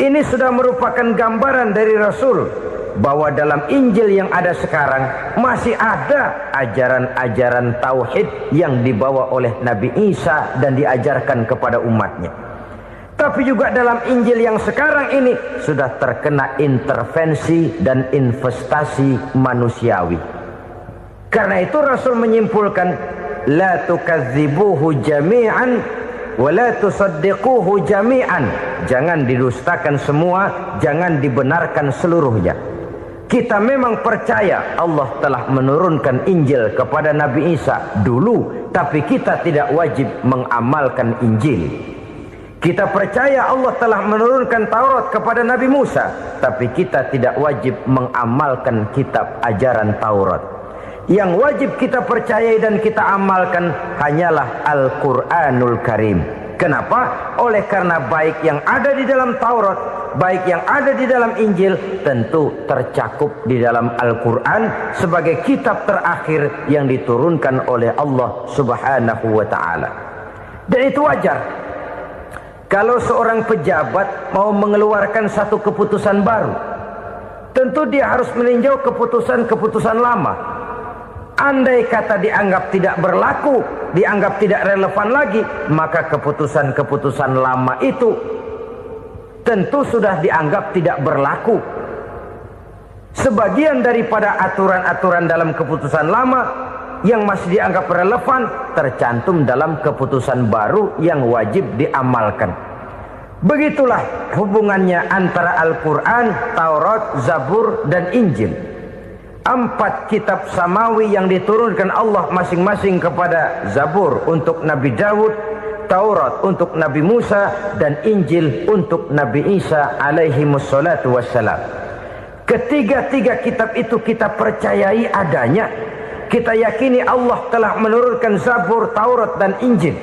Speaker 1: ini sudah merupakan gambaran dari Rasul bahwa dalam Injil yang ada sekarang masih ada ajaran-ajaran tauhid yang dibawa oleh Nabi Isa dan diajarkan kepada umatnya. Tapi juga dalam Injil yang sekarang ini sudah terkena intervensi dan investasi manusiawi. Karena itu Rasul menyimpulkan, la tukadzibuhu jami'an wa la tusaddiquhu jami'an. Jangan didustakan semua, jangan dibenarkan seluruhnya. Kita memang percaya Allah telah menurunkan Injil kepada Nabi Isa dulu, tapi kita tidak wajib mengamalkan Injil. Kita percaya Allah telah menurunkan Taurat kepada Nabi Musa, tapi kita tidak wajib mengamalkan kitab ajaran Taurat. Yang wajib kita percayai dan kita amalkan hanyalah Al-Quranul Karim. Kenapa? Oleh karena baik yang ada di dalam Taurat, baik yang ada di dalam Injil, tentu tercakup di dalam Al-Quran sebagai kitab terakhir yang diturunkan oleh Allah Subhanahu wa Ta'ala. Dan itu wajar. Kalau seorang pejabat mau mengeluarkan satu keputusan baru, tentu dia harus meninjau keputusan-keputusan lama. Andai kata dianggap tidak berlaku, dianggap tidak relevan lagi, maka keputusan-keputusan lama itu tentu sudah dianggap tidak berlaku. Sebagian daripada aturan-aturan dalam keputusan lama yang masih dianggap relevan tercantum dalam keputusan baru yang wajib diamalkan. Begitulah hubungannya antara Al-Quran, Taurat, Zabur, dan Injil. 4 kitab samawi yang diturunkan Allah masing-masing kepada Zabur untuk Nabi Daud, Taurat untuk Nabi Musa, dan Injil untuk Nabi Isa alaihi wassalatu wassalam. Ketiga-tiga kitab itu kita percayai adanya. Kita yakini Allah telah menurunkan Zabur, Taurat, dan Injil.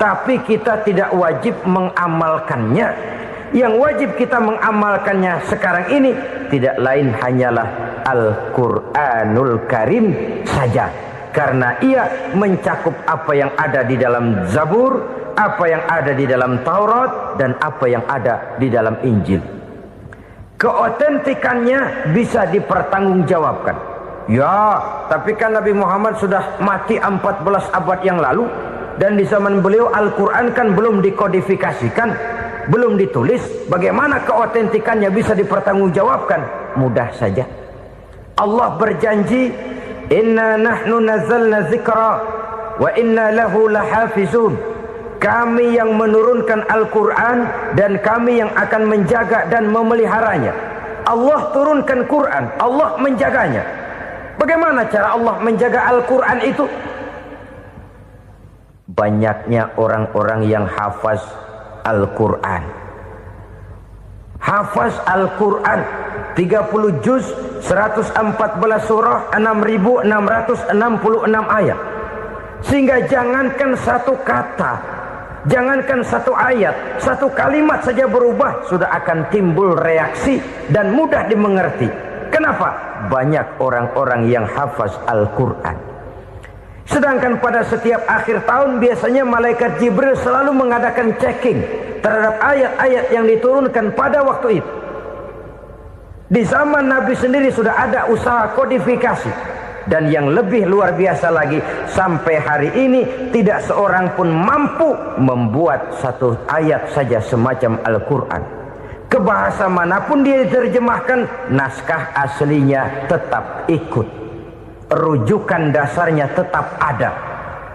Speaker 1: Tapi kita tidak wajib mengamalkannya. Yang wajib kita mengamalkannya sekarang ini tidak lain hanyalah Al-Quranul Karim saja. Karena ia mencakup apa yang ada di dalam Zabur, apa yang ada di dalam Taurat, dan apa yang ada di dalam Injil. Keotentikannya bisa dipertanggungjawabkan. Ya, tapi kan Nabi Muhammad sudah mati 14 abad yang lalu, dan di zaman beliau Al-Quran kan belum dikodifikasikan, belum ditulis. Bagaimana keotentikannya bisa dipertanggungjawabkan? Mudah saja. Allah berjanji, "Inna nahnu nazzalna dzikra wa inna lahu lahafizun." Kami yang menurunkan Al-Quran dan kami yang akan menjaga dan memeliharanya. Allah turunkan Quran, Allah menjaganya. Bagaimana cara Allah menjaga Al-Quran itu? Banyaknya orang-orang yang hafaz Al-Quran. Hafaz Al-Quran 30 juz, 114 surah, 6.666 ayat. Sehingga jangankan satu kata Jangankan satu ayat, satu kalimat saja berubah sudah akan timbul reaksi dan mudah dimengerti. Kenapa? Banyak orang-orang yang hafaz Al-Quran. Sedangkan pada setiap akhir tahun biasanya malaikat Jibril selalu mengadakan checking terhadap ayat-ayat yang diturunkan pada waktu itu. Di zaman Nabi sendiri sudah ada usaha kodifikasi. Dan yang lebih luar biasa lagi, sampai hari ini tidak seorang pun mampu membuat satu ayat saja semacam Al-Quran. Ke bahasa manapun dia diterjemahkan, naskah aslinya tetap ikut. Rujukan dasarnya tetap ada.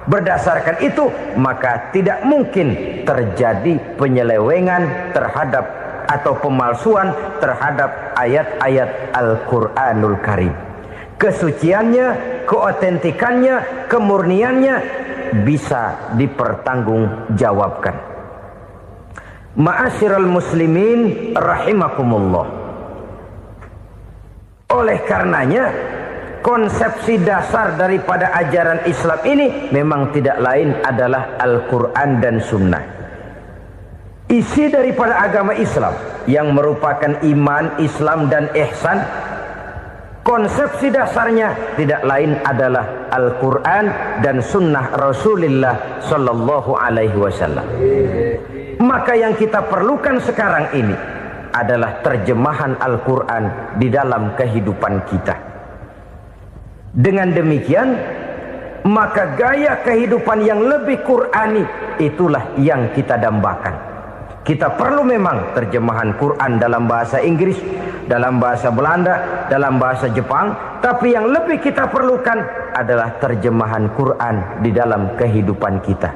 Speaker 1: Berdasarkan itu, maka tidak mungkin terjadi penyelewengan terhadap atau pemalsuan terhadap ayat-ayat Al-Quranul Karim. Kesuciannya, keotentikannya, kemurniannya bisa dipertanggungjawabkan. Ma'asyiral muslimin rahimakumullah. Oleh karenanya, konsepsi dasar daripada ajaran Islam ini memang tidak lain adalah Al-Quran dan Sunnah. Isi daripada agama Islam yang merupakan iman, Islam dan ihsan, konsepsi dasarnya tidak lain adalah Al-Quran dan Sunnah Rasulullah Sallallahu Alaihi Wasallam. Maka yang kita perlukan sekarang ini adalah terjemahan Al-Quran di dalam kehidupan kita. Dengan demikian, maka gaya kehidupan yang lebih Qurani itulah yang kita dambakan. Kita perlu memang terjemahan Quran dalam bahasa Inggris, dalam bahasa Belanda, dalam bahasa Jepang, tapi yang lebih kita perlukan adalah terjemahan Quran di dalam kehidupan kita.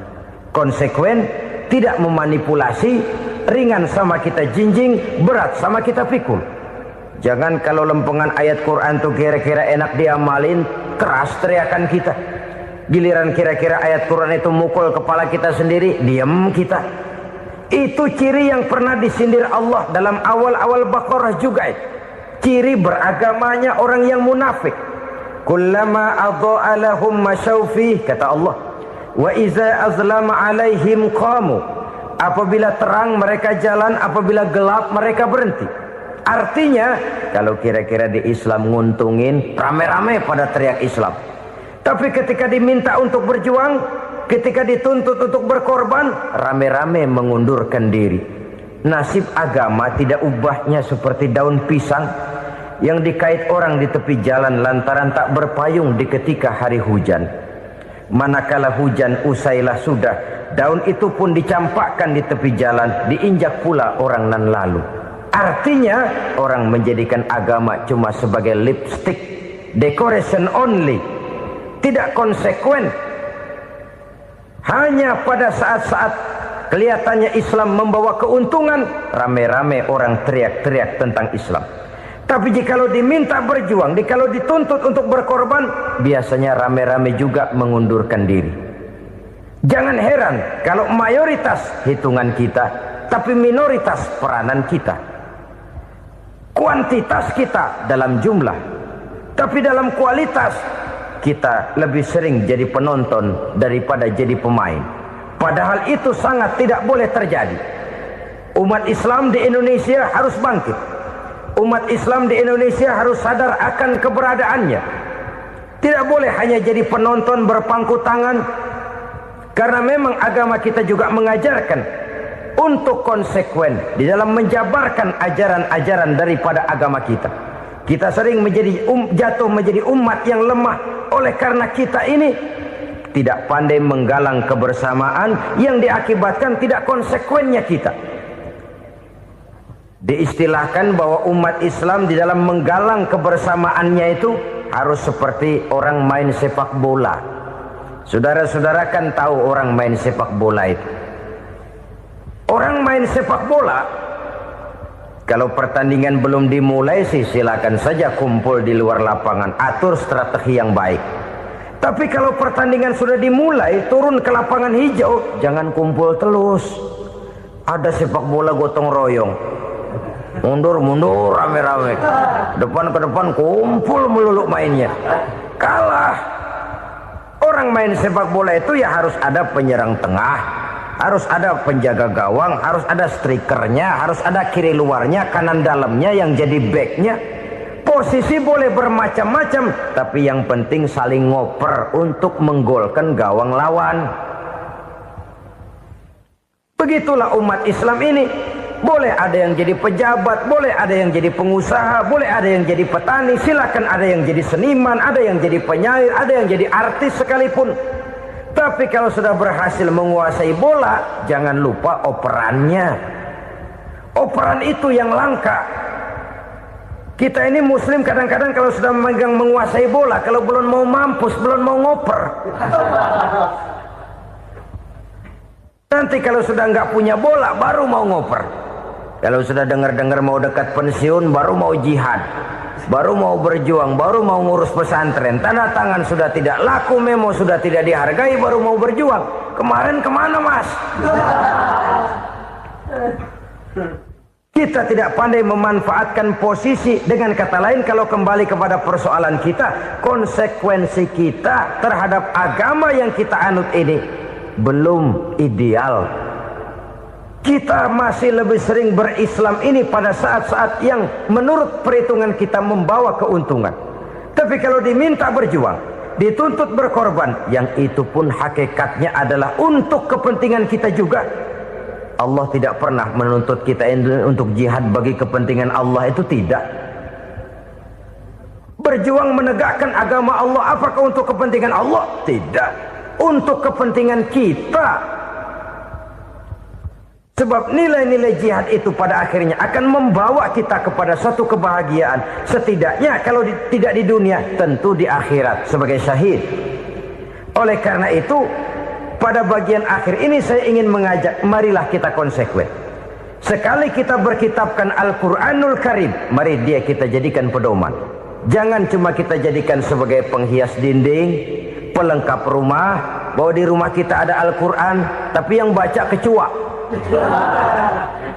Speaker 1: Konsekuen, tidak memanipulasi, ringan sama kita jinjing, berat sama kita pikul. Jangan kalau lempengan ayat Quran tuh kira-kira enak diamalin, keras teriakan kita. Giliran kira-kira ayat Quran itu mukul kepala kita sendiri, diam kita. Itu ciri yang pernah disindir Allah dalam awal-awal Baqarah juga itu. Ciri beragamanya orang yang munafik. Kullama adha'a lahum masyawfih, kata Allah. Wa iza azlama alaihim qamu. Apabila terang mereka jalan, apabila gelap mereka berhenti. Artinya, kalau kira-kira di Islam nguntungin, rame-rame pada teriak Islam. Tapi ketika diminta untuk berjuang, ketika dituntut untuk berkorban, rame-rame mengundurkan diri. Nasib agama tidak ubahnya seperti daun pisang yang dikait orang di tepi jalan lantaran tak berpayung di ketika hari hujan. Manakala hujan usailah sudah, daun itu pun dicampakkan di tepi jalan, diinjak pula orang nan lalu. Artinya, orang menjadikan agama cuma sebagai lipstick, decoration only, tidak konsekuen. Hanya pada saat-saat kelihatannya Islam membawa keuntungan, rame-rame orang teriak-teriak tentang Islam. Tapi jikalau diminta berjuang, jikalau dituntut untuk berkorban, biasanya rame-rame juga mengundurkan diri. Jangan heran kalau mayoritas hitungan kita, tapi minoritas peranan kita. Kuantitas kita dalam jumlah, tapi dalam kualitas kita lebih sering jadi penonton daripada jadi pemain. Padahal itu sangat tidak boleh terjadi. Umat Islam di Indonesia harus bangkit. Umat Islam di Indonesia harus sadar akan keberadaannya. Tidak boleh hanya jadi penonton berpangku tangan. Karena memang agama kita juga mengajarkan untuk konsekuen di dalam menjabarkan ajaran-ajaran daripada agama kita. Kita sering jatuh menjadi umat yang lemah. Oleh karena kita ini tidak pandai menggalang kebersamaan yang diakibatkan tidak konsekuennya kita. Diistilahkan bahwa umat Islam di dalam menggalang kebersamaannya itu harus seperti orang main sepak bola. Saudara-saudara kan tahu orang main sepak bola itu. Orang main sepak bola, kalau pertandingan belum dimulai sih silakan saja kumpul di luar lapangan, atur strategi yang baik. Tapi kalau pertandingan sudah dimulai, turun ke lapangan hijau, jangan kumpul terus. Ada sepak bola gotong royong, mundur-mundur rame-rame, depan ke depan kumpul melulu mainnya. Kalah. Orang main sepak bola itu ya harus ada penyerang tengah, harus ada penjaga gawang, harus ada strikernya, harus ada kiri luarnya, kanan dalamnya yang jadi backnya. Posisi boleh bermacam-macam, tapi yang penting saling ngoper untuk menggolkan gawang lawan. Begitulah umat Islam ini. Boleh ada yang jadi pejabat, boleh ada yang jadi pengusaha, boleh ada yang jadi petani, silakan ada yang jadi seniman, ada yang jadi penyair, ada yang jadi artis sekalipun. Tapi kalau sudah berhasil menguasai bola, jangan lupa operannya. Operan itu yang langka. Kita ini muslim kadang-kadang kalau sudah memegang menguasai bola, kalau belum mau mampus, belum mau ngoper. Nanti kalau sudah nggak punya bola, baru mau ngoper. Kalau sudah dengar-dengar mau dekat pensiun, baru mau jihad, baru mau berjuang, baru mau ngurus pesantren. Tanda tangan sudah tidak laku, memo sudah tidak dihargai, baru mau berjuang. Kemarin kemana mas? Kita tidak pandai memanfaatkan posisi. Dengan kata lain, kalau kembali kepada persoalan kita, konsekuensi kita terhadap agama yang kita anut ini belum ideal. Kita masih lebih sering berislam ini pada saat-saat yang menurut perhitungan kita membawa keuntungan. Tapi kalau diminta berjuang, dituntut berkorban, yang itu pun hakikatnya adalah untuk kepentingan kita juga. Allah tidak pernah menuntut kita untuk jihad bagi kepentingan Allah, itu tidak. Berjuang menegakkan agama Allah, apakah untuk kepentingan Allah? Tidak. Untuk kepentingan kita. Sebab nilai-nilai jihad itu pada akhirnya akan membawa kita kepada suatu kebahagiaan. Setidaknya kalau tidak di dunia, tentu di akhirat sebagai syahid. Oleh karena itu, pada bagian akhir ini saya ingin mengajak, marilah kita konsekuen. Sekali kita berkitabkan Al-Quranul Karim, mari dia kita jadikan pedoman. Jangan cuma kita jadikan sebagai penghias dinding, pelengkap rumah, bahwa di rumah kita ada Al-Quran, tapi yang baca kecoa.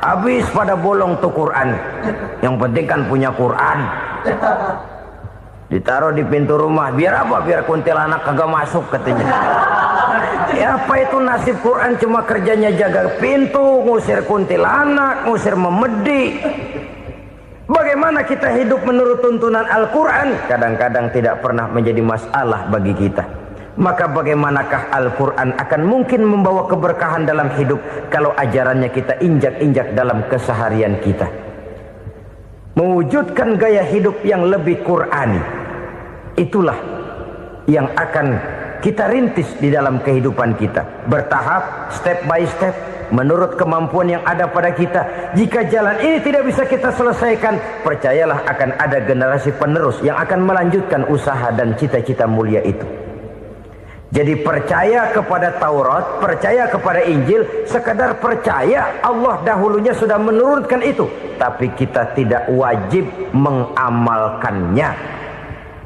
Speaker 1: Habis pada bolong tuh Quran. Yang penting kan punya Quran. Ditaruh di pintu rumah. Biar apa? Biar kuntilanak kagak masuk katanya. Ya apa itu nasib Quran, cuma kerjanya jaga pintu, ngusir kuntilanak, ngusir memedi. Bagaimana kita hidup menurut tuntunan Al-Quran? Kadang-kadang tidak pernah menjadi masalah bagi kita. Maka bagaimanakah Al-Quran akan mungkin membawa keberkahan dalam hidup kalau ajarannya kita injak-injak dalam keseharian kita? Mewujudkan gaya hidup yang lebih Qurani, itulah yang akan kita rintis di dalam kehidupan kita. Bertahap, step by step, menurut kemampuan yang ada pada kita. Jika jalan ini tidak bisa kita selesaikan, percayalah akan ada generasi penerus yang akan melanjutkan usaha dan cita-cita mulia itu. Jadi percaya kepada Taurat, percaya kepada Injil, sekadar percaya Allah dahulunya sudah menurunkan itu. Tapi kita tidak wajib mengamalkannya.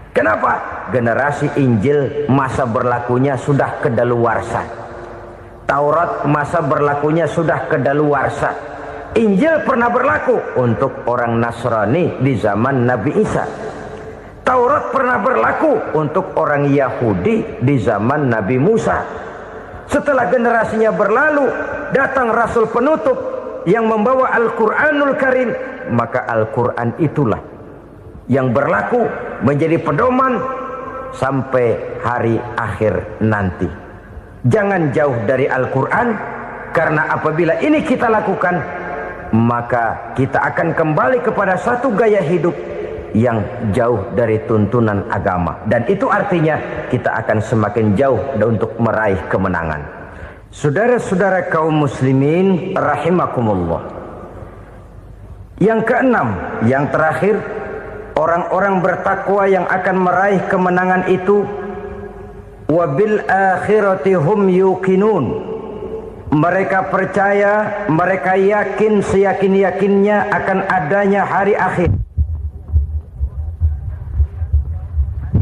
Speaker 1: Kenapa? Generasi Injil masa berlakunya sudah kedaluarsa. Taurat masa berlakunya sudah kedaluarsa. Injil pernah berlaku untuk orang Nasrani di zaman Nabi Isa. Taurat pernah berlaku untuk orang Yahudi di zaman Nabi Musa. Setelah generasinya berlalu, datang Rasul penutup yang membawa Al-Quranul Karim. Maka Al-Quran itulah yang berlaku menjadi pedoman sampai hari akhir nanti. Jangan jauh dari Al-Quran, karena apabila ini kita lakukan, maka kita akan kembali kepada satu gaya hidup yang jauh dari tuntunan agama, dan itu artinya kita akan semakin jauh untuk meraih kemenangan. Saudara-saudara kaum muslimin rahimakumullah. Yang keenam, yang terakhir, orang-orang bertakwa yang akan meraih kemenangan itu wabil akhirati hum yuqinun. Mereka percaya, mereka yakin seyakin-yakinnya akan adanya hari akhir,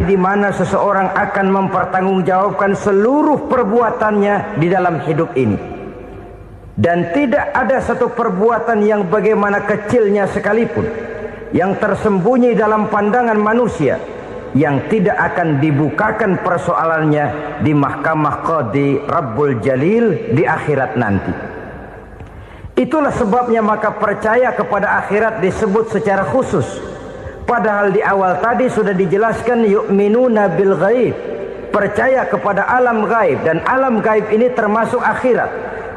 Speaker 1: di mana seseorang akan mempertanggungjawabkan seluruh perbuatannya di dalam hidup ini. Dan tidak ada satu perbuatan yang bagaimana kecilnya sekalipun yang tersembunyi dalam pandangan manusia yang tidak akan dibukakan persoalannya di mahkamah Qadi Rabbul Jalil di akhirat nanti. Itulah sebabnya maka percaya kepada akhirat disebut secara khusus. Padahal di awal tadi sudah dijelaskan yu'minuna bil ghaib, percaya kepada alam gaib, dan alam gaib ini termasuk akhirat.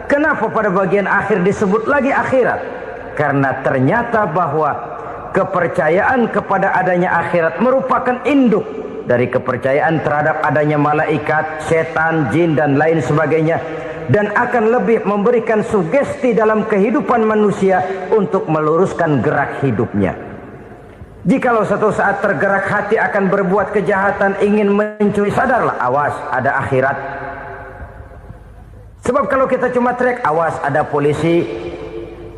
Speaker 1: Kenapa pada bagian akhir disebut lagi akhirat? Karena ternyata bahwa kepercayaan kepada adanya akhirat merupakan induk dari kepercayaan terhadap adanya malaikat, setan, jin dan lain sebagainya, dan akan lebih memberikan sugesti dalam kehidupan manusia untuk meluruskan gerak hidupnya. Jikalau satu saat tergerak hati akan berbuat kejahatan, ingin mencuri, sadarlah, awas ada akhirat. Sebab kalau kita cuma teriak awas ada polisi,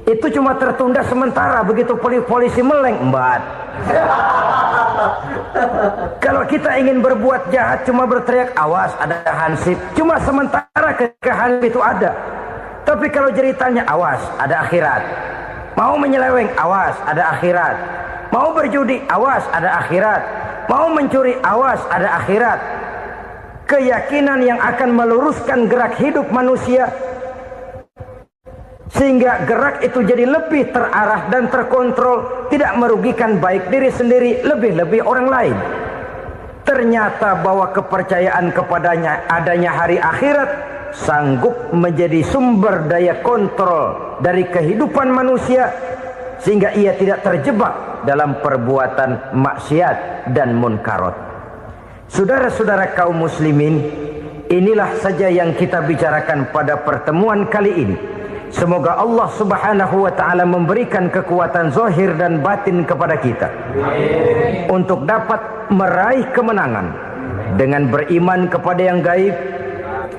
Speaker 1: itu cuma tertunda sementara, begitu polisi meleng embat. Kalau kita ingin berbuat jahat cuma berteriak awas ada hansip, cuma sementara ke hansip itu ada. Tapi kalau ceritanya awas ada akhirat, mau menyeleweng awas ada akhirat, mau berjudi awas ada akhirat, mau mencuri awas ada akhirat. Keyakinan yang akan meluruskan gerak hidup manusia sehingga gerak itu jadi lebih terarah dan terkontrol, tidak merugikan baik diri sendiri, lebih-lebih orang lain. Ternyata bahwa kepercayaan kepadanya adanya hari akhirat sanggup menjadi sumber daya kontrol dari kehidupan manusia, sehingga ia tidak terjebak dalam perbuatan maksiat dan munkarat. Saudara-saudara kaum muslimin, inilah saja yang kita bicarakan pada pertemuan kali ini. Semoga Allah subhanahu wa ta'ala memberikan kekuatan zahir dan batin kepada kita. Amin. Untuk dapat meraih kemenangan dengan beriman kepada yang gaib,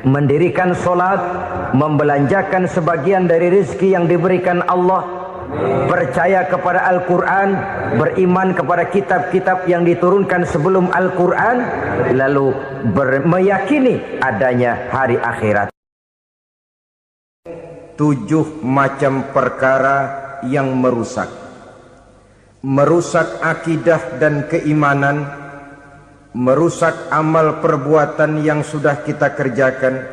Speaker 1: mendirikan solat, membelanjakan sebagian dari rezeki yang diberikan Allah, percaya kepada Al-Quran, beriman kepada kitab-kitab yang diturunkan sebelum Al-Quran, lalu meyakini adanya hari akhirat. 7 macam perkara yang merusak akidah dan keimanan, merusak amal perbuatan yang sudah kita kerjakan,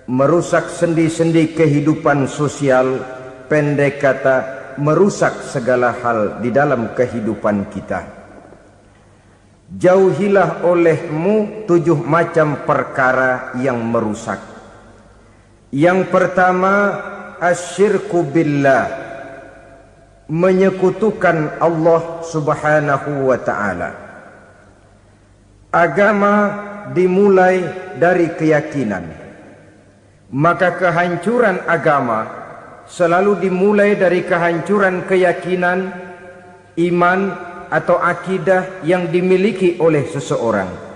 Speaker 1: merusak sendi-sendi kehidupan sosial, pendek kata merusak segala hal di dalam kehidupan kita. Jauhilah olehmu 7 macam perkara yang merusak. Yang pertama, asyirku billah, menyekutukan Allah subhanahu wa ta'ala. Agama dimulai dari keyakinan, maka kehancuran agama selalu dimulai dari kehancuran keyakinan, iman atau akidah yang dimiliki oleh seseorang.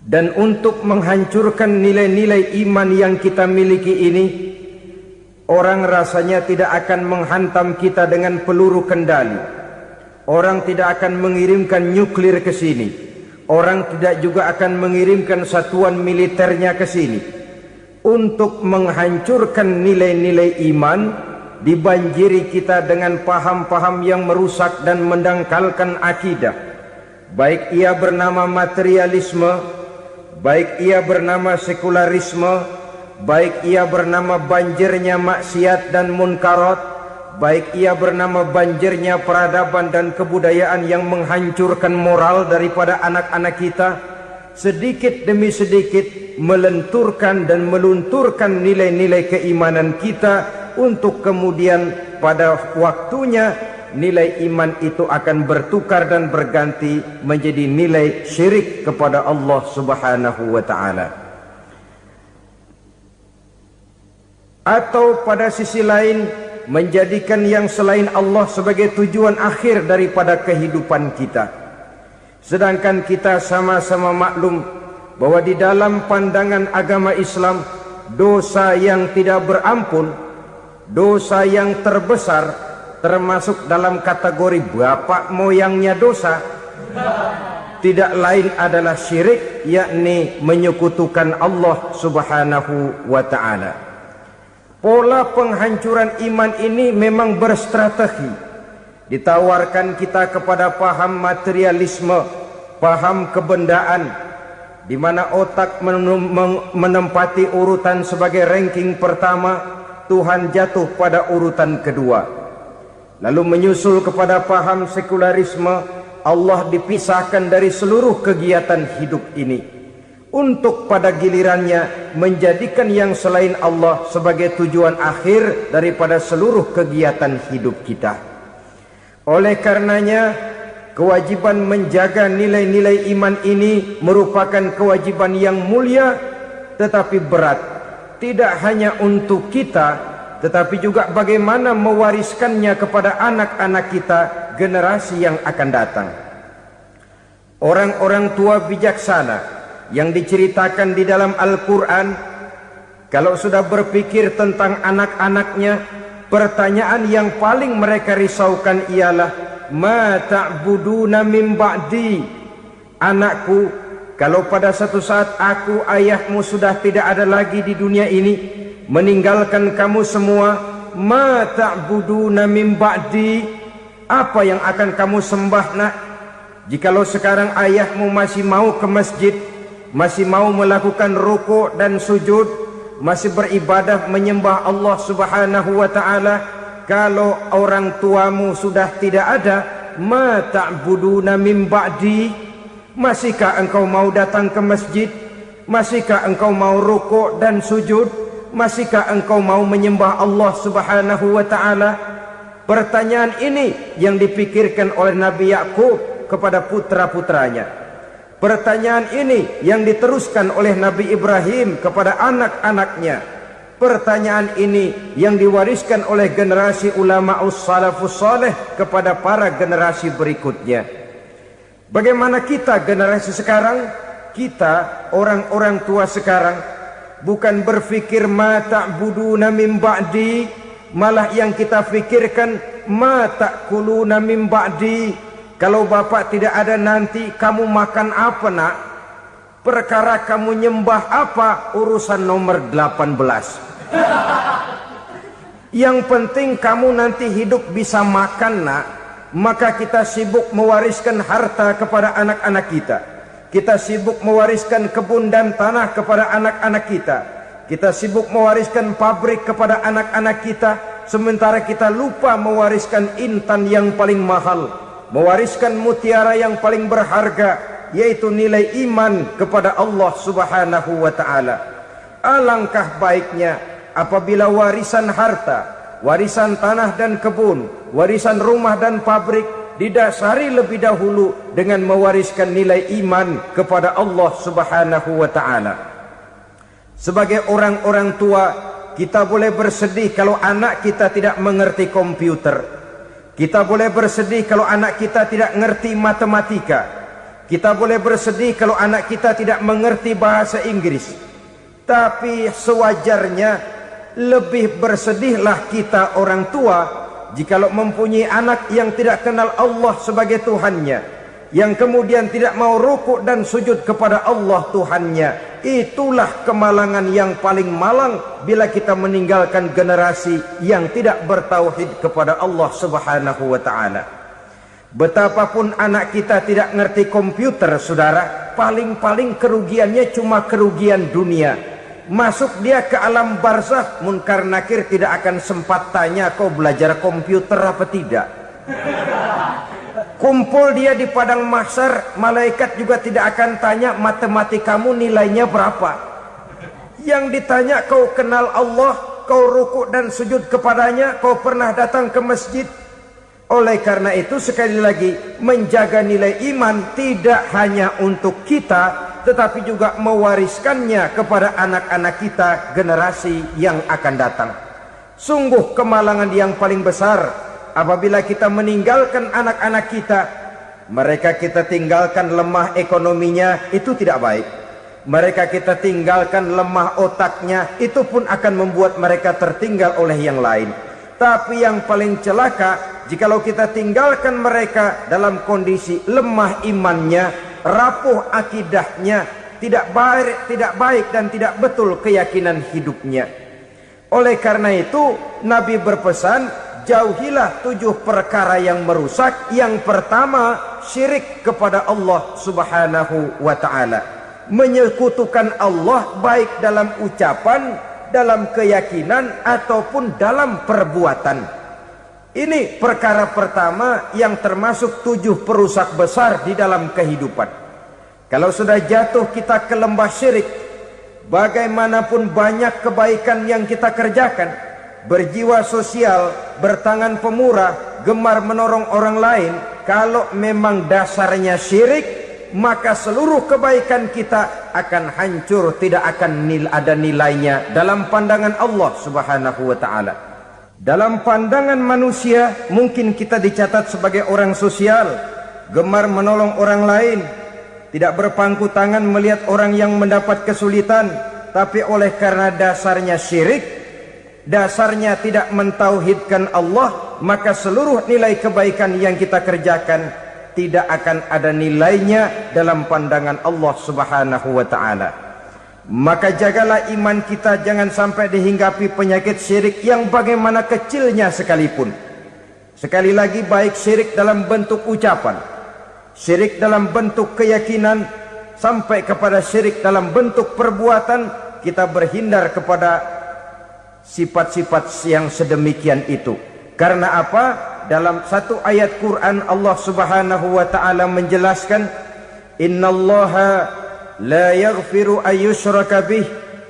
Speaker 1: Dan untuk menghancurkan nilai-nilai iman yang kita miliki ini, orang rasanya tidak akan menghantam kita dengan peluru kendali. Orang tidak akan mengirimkan nuklir ke sini. Orang tidak juga akan mengirimkan satuan militernya ke sini. Untuk menghancurkan nilai-nilai iman, dibanjiri kita dengan paham-paham yang merusak dan mendangkalkan akidah. Baik ia bernama materialisme, baik ia bernama sekularisme, baik ia bernama banjirnya maksiat dan munkarat, baik ia bernama banjirnya peradaban dan kebudayaan yang menghancurkan moral daripada anak-anak kita, sedikit demi sedikit melenturkan dan melunturkan nilai-nilai keimanan kita, untuk kemudian pada waktunya nilai iman itu akan bertukar dan berganti menjadi nilai syirik kepada Allah subhanahu wa ta'ala. Atau pada sisi lain, menjadikan yang selain Allah sebagai tujuan akhir daripada kehidupan kita. Sedangkan kita sama-sama maklum bahwa di dalam pandangan agama Islam, dosa yang tidak berampun, dosa yang terbesar, termasuk dalam kategori bapak moyangnya dosa, tidak lain adalah syirik, yakni menyekutukan Allah subhanahu wa ta'ala. Pola penghancuran iman ini memang berstrategi. Ditawarkan kita kepada paham materialisme, paham kebendaan, di mana otak menempati urutan sebagai ranking pertama, Tuhan jatuh pada urutan kedua. Lalu menyusul kepada paham sekularisme, Allah dipisahkan dari seluruh kegiatan hidup ini, untuk pada gilirannya menjadikan yang selain Allah sebagai tujuan akhir daripada seluruh kegiatan hidup kita. Oleh karenanya, kewajiban menjaga nilai-nilai iman ini merupakan kewajiban yang mulia tetapi berat, tidak hanya untuk kita, tetapi juga bagaimana mewariskannya kepada anak-anak kita, generasi yang akan datang. Orang-orang tua bijaksana yang diceritakan di dalam Al-Quran, kalau sudah berpikir tentang anak-anaknya, pertanyaan yang paling mereka risaukan ialah, ma ta'buduna min ba'di. Anakku, kalau pada satu saat aku, ayahmu sudah tidak ada lagi di dunia ini, meninggalkan kamu semua, ma ta'buduna min ba'di, apa yang akan kamu sembah nak? Jikalau sekarang ayahmu masih mau ke masjid, masih mau melakukan rukuk dan sujud, masih beribadah menyembah Allah Subhanahu wa ta'ala, kalau orang tuamu sudah tidak ada, ma ta'buduna min ba'di, masihkah engkau mau datang ke masjid? Masihkah engkau mau rukuk dan sujud? Masihkah engkau mau menyembah Allah Subhanahu wa ta'ala? Pertanyaan ini yang dipikirkan oleh Nabi Yakub kepada putra-putranya. Pertanyaan ini yang diteruskan oleh Nabi Ibrahim kepada anak-anaknya. Pertanyaan ini yang diwariskan oleh generasi ulama'us salafus saleh kepada para generasi berikutnya. Bagaimana kita generasi sekarang? Kita orang-orang tua sekarang bukan berfikir ma ta'buduna min ba'di, malah yang kita fikirkan ma ta'kuluna min ba'di. Kalau bapak tidak ada nanti kamu makan apa nak? Perkara kamu nyembah apa, urusan nomor 18. Yang penting kamu nanti hidup bisa makan nak. Maka kita sibuk mewariskan harta kepada anak-anak kita. Kita sibuk mewariskan kebun dan tanah kepada anak-anak kita. Kita sibuk mewariskan pabrik kepada anak-anak kita, sementara kita lupa mewariskan intan yang paling mahal, mewariskan mutiara yang paling berharga, yaitu nilai iman kepada Allah Subhanahu wa ta'ala. Alangkah baiknya apabila warisan harta, warisan tanah dan kebun, warisan rumah dan pabrik didasari lebih dahulu dengan mewariskan nilai iman kepada Allah Subhanahu wa ta'ala. Sebagai orang-orang tua, kita boleh bersedih kalau anak kita tidak mengerti komputer. Kita boleh bersedih kalau anak kita tidak mengerti matematika. Kita boleh bersedih kalau anak kita tidak mengerti bahasa Inggris. Tapi sewajarnya lebih bersedihlah kita orang tua jikalau mempunyai anak yang tidak kenal Allah sebagai Tuhannya, yang kemudian tidak mau rukuk dan sujud kepada Allah Tuhannya. Itulah kemalangan yang paling malang bila kita meninggalkan generasi yang tidak bertauhid kepada Allah Subhanahu wa ta'ala. Betapapun anak kita tidak ngerti komputer, saudara, paling-paling kerugiannya cuma kerugian dunia. Masuk dia ke alam barzakh, munkar nakir tidak akan sempat tanya kau belajar komputer apa tidak. Kumpul dia di padang mahsyar, malaikat juga tidak akan tanya matematikamu nilainya berapa. Yang ditanya, kau kenal Allah, kau rukuk dan sujud kepadanya, kau pernah datang ke masjid. Oleh karena itu sekali lagi, menjaga nilai iman tidak hanya untuk kita, tetapi juga mewariskannya kepada anak-anak kita, generasi yang akan datang. Sungguh kemalangan yang paling besar apabila kita meninggalkan anak-anak kita, mereka kita tinggalkan lemah ekonominya, itu tidak baik. Mereka kita tinggalkan lemah otaknya, itu pun akan membuat mereka tertinggal oleh yang lain. Tapi yang paling celaka, jikalau kita tinggalkan mereka dalam kondisi lemah imannya, rapuh akidahnya, tidak baik dan tidak betul keyakinan hidupnya. Oleh karena itu Nabi berpesan, jauhilah 7 perkara yang merusak. Yang pertama, syirik kepada Allah Subhanahu wa ta'ala, menyekutukan Allah baik dalam ucapan, dalam keyakinan ataupun dalam perbuatan. Ini perkara pertama yang termasuk 7 perusak besar di dalam kehidupan. Kalau sudah jatuh kita ke lembah syirik, bagaimanapun banyak kebaikan yang kita kerjakan, berjiwa sosial, bertangan pemurah, gemar menolong orang lain, kalau memang dasarnya syirik, maka seluruh kebaikan kita akan hancur, tidak akan ada nilainya dalam pandangan Allah Subhanahu wa ta'ala. Dalam pandangan manusia, mungkin kita dicatat sebagai orang sosial, gemar menolong orang lain, tidak berpangku tangan melihat orang yang mendapat kesulitan. Tapi oleh karena dasarnya syirik, dasarnya tidak mentauhidkan Allah, maka seluruh nilai kebaikan yang kita kerjakan tidak akan ada nilainya dalam pandangan Allah Subhanahu wa ta'ala. Maka jagalah iman kita jangan sampai dihinggapi penyakit syirik yang bagaimana kecilnya sekalipun. Sekali lagi, baik syirik dalam bentuk ucapan, syirik dalam bentuk keyakinan, sampai kepada syirik dalam bentuk perbuatan, kita berhindar kepada sifat-sifat yang sedemikian itu. Karena apa? Dalam satu ayat Quran Allah Subhanahu wa ta'ala menjelaskan, innallaha la yaghfiru ayyushraka bih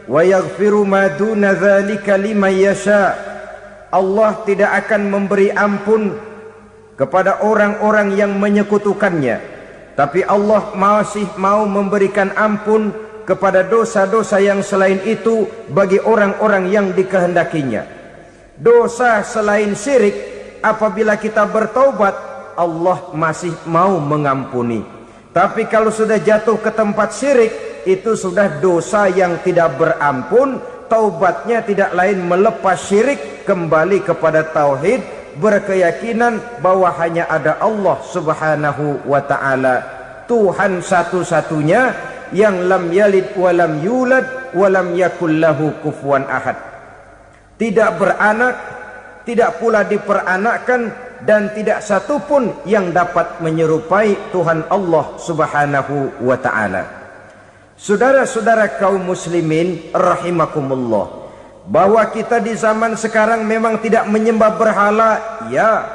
Speaker 1: wa yaghfiru ma duna dzalika liman yasha. Allah tidak akan memberi ampun kepada orang-orang yang menyekutukannya, tapi Allah masih mau memberikan ampun kepada dosa-dosa yang selain itu bagi orang-orang yang dikehendakinya. Dosa selain syirik, apabila kita bertaubat, Allah masih mau mengampuni. Tapi kalau sudah jatuh ke tempat syirik, itu sudah dosa yang tidak berampun. Taubatnya tidak lain melepas syirik, kembali kepada tauhid, berkeyakinan bahwa hanya ada Allah Subhanahu wa ta'ala, Tuhan satu-satunya, yang lam yalid walam yulad walam yakul lahu kufuwan ahad. Tidak beranak, tidak pula diperanakkan, dan tidak satupun yang dapat menyerupai Tuhan Allah Subhanahu wa ta'ala. Saudara-saudara kaum muslimin rahimakumullah, bahwa kita di zaman sekarang memang tidak menyembah berhala, ya.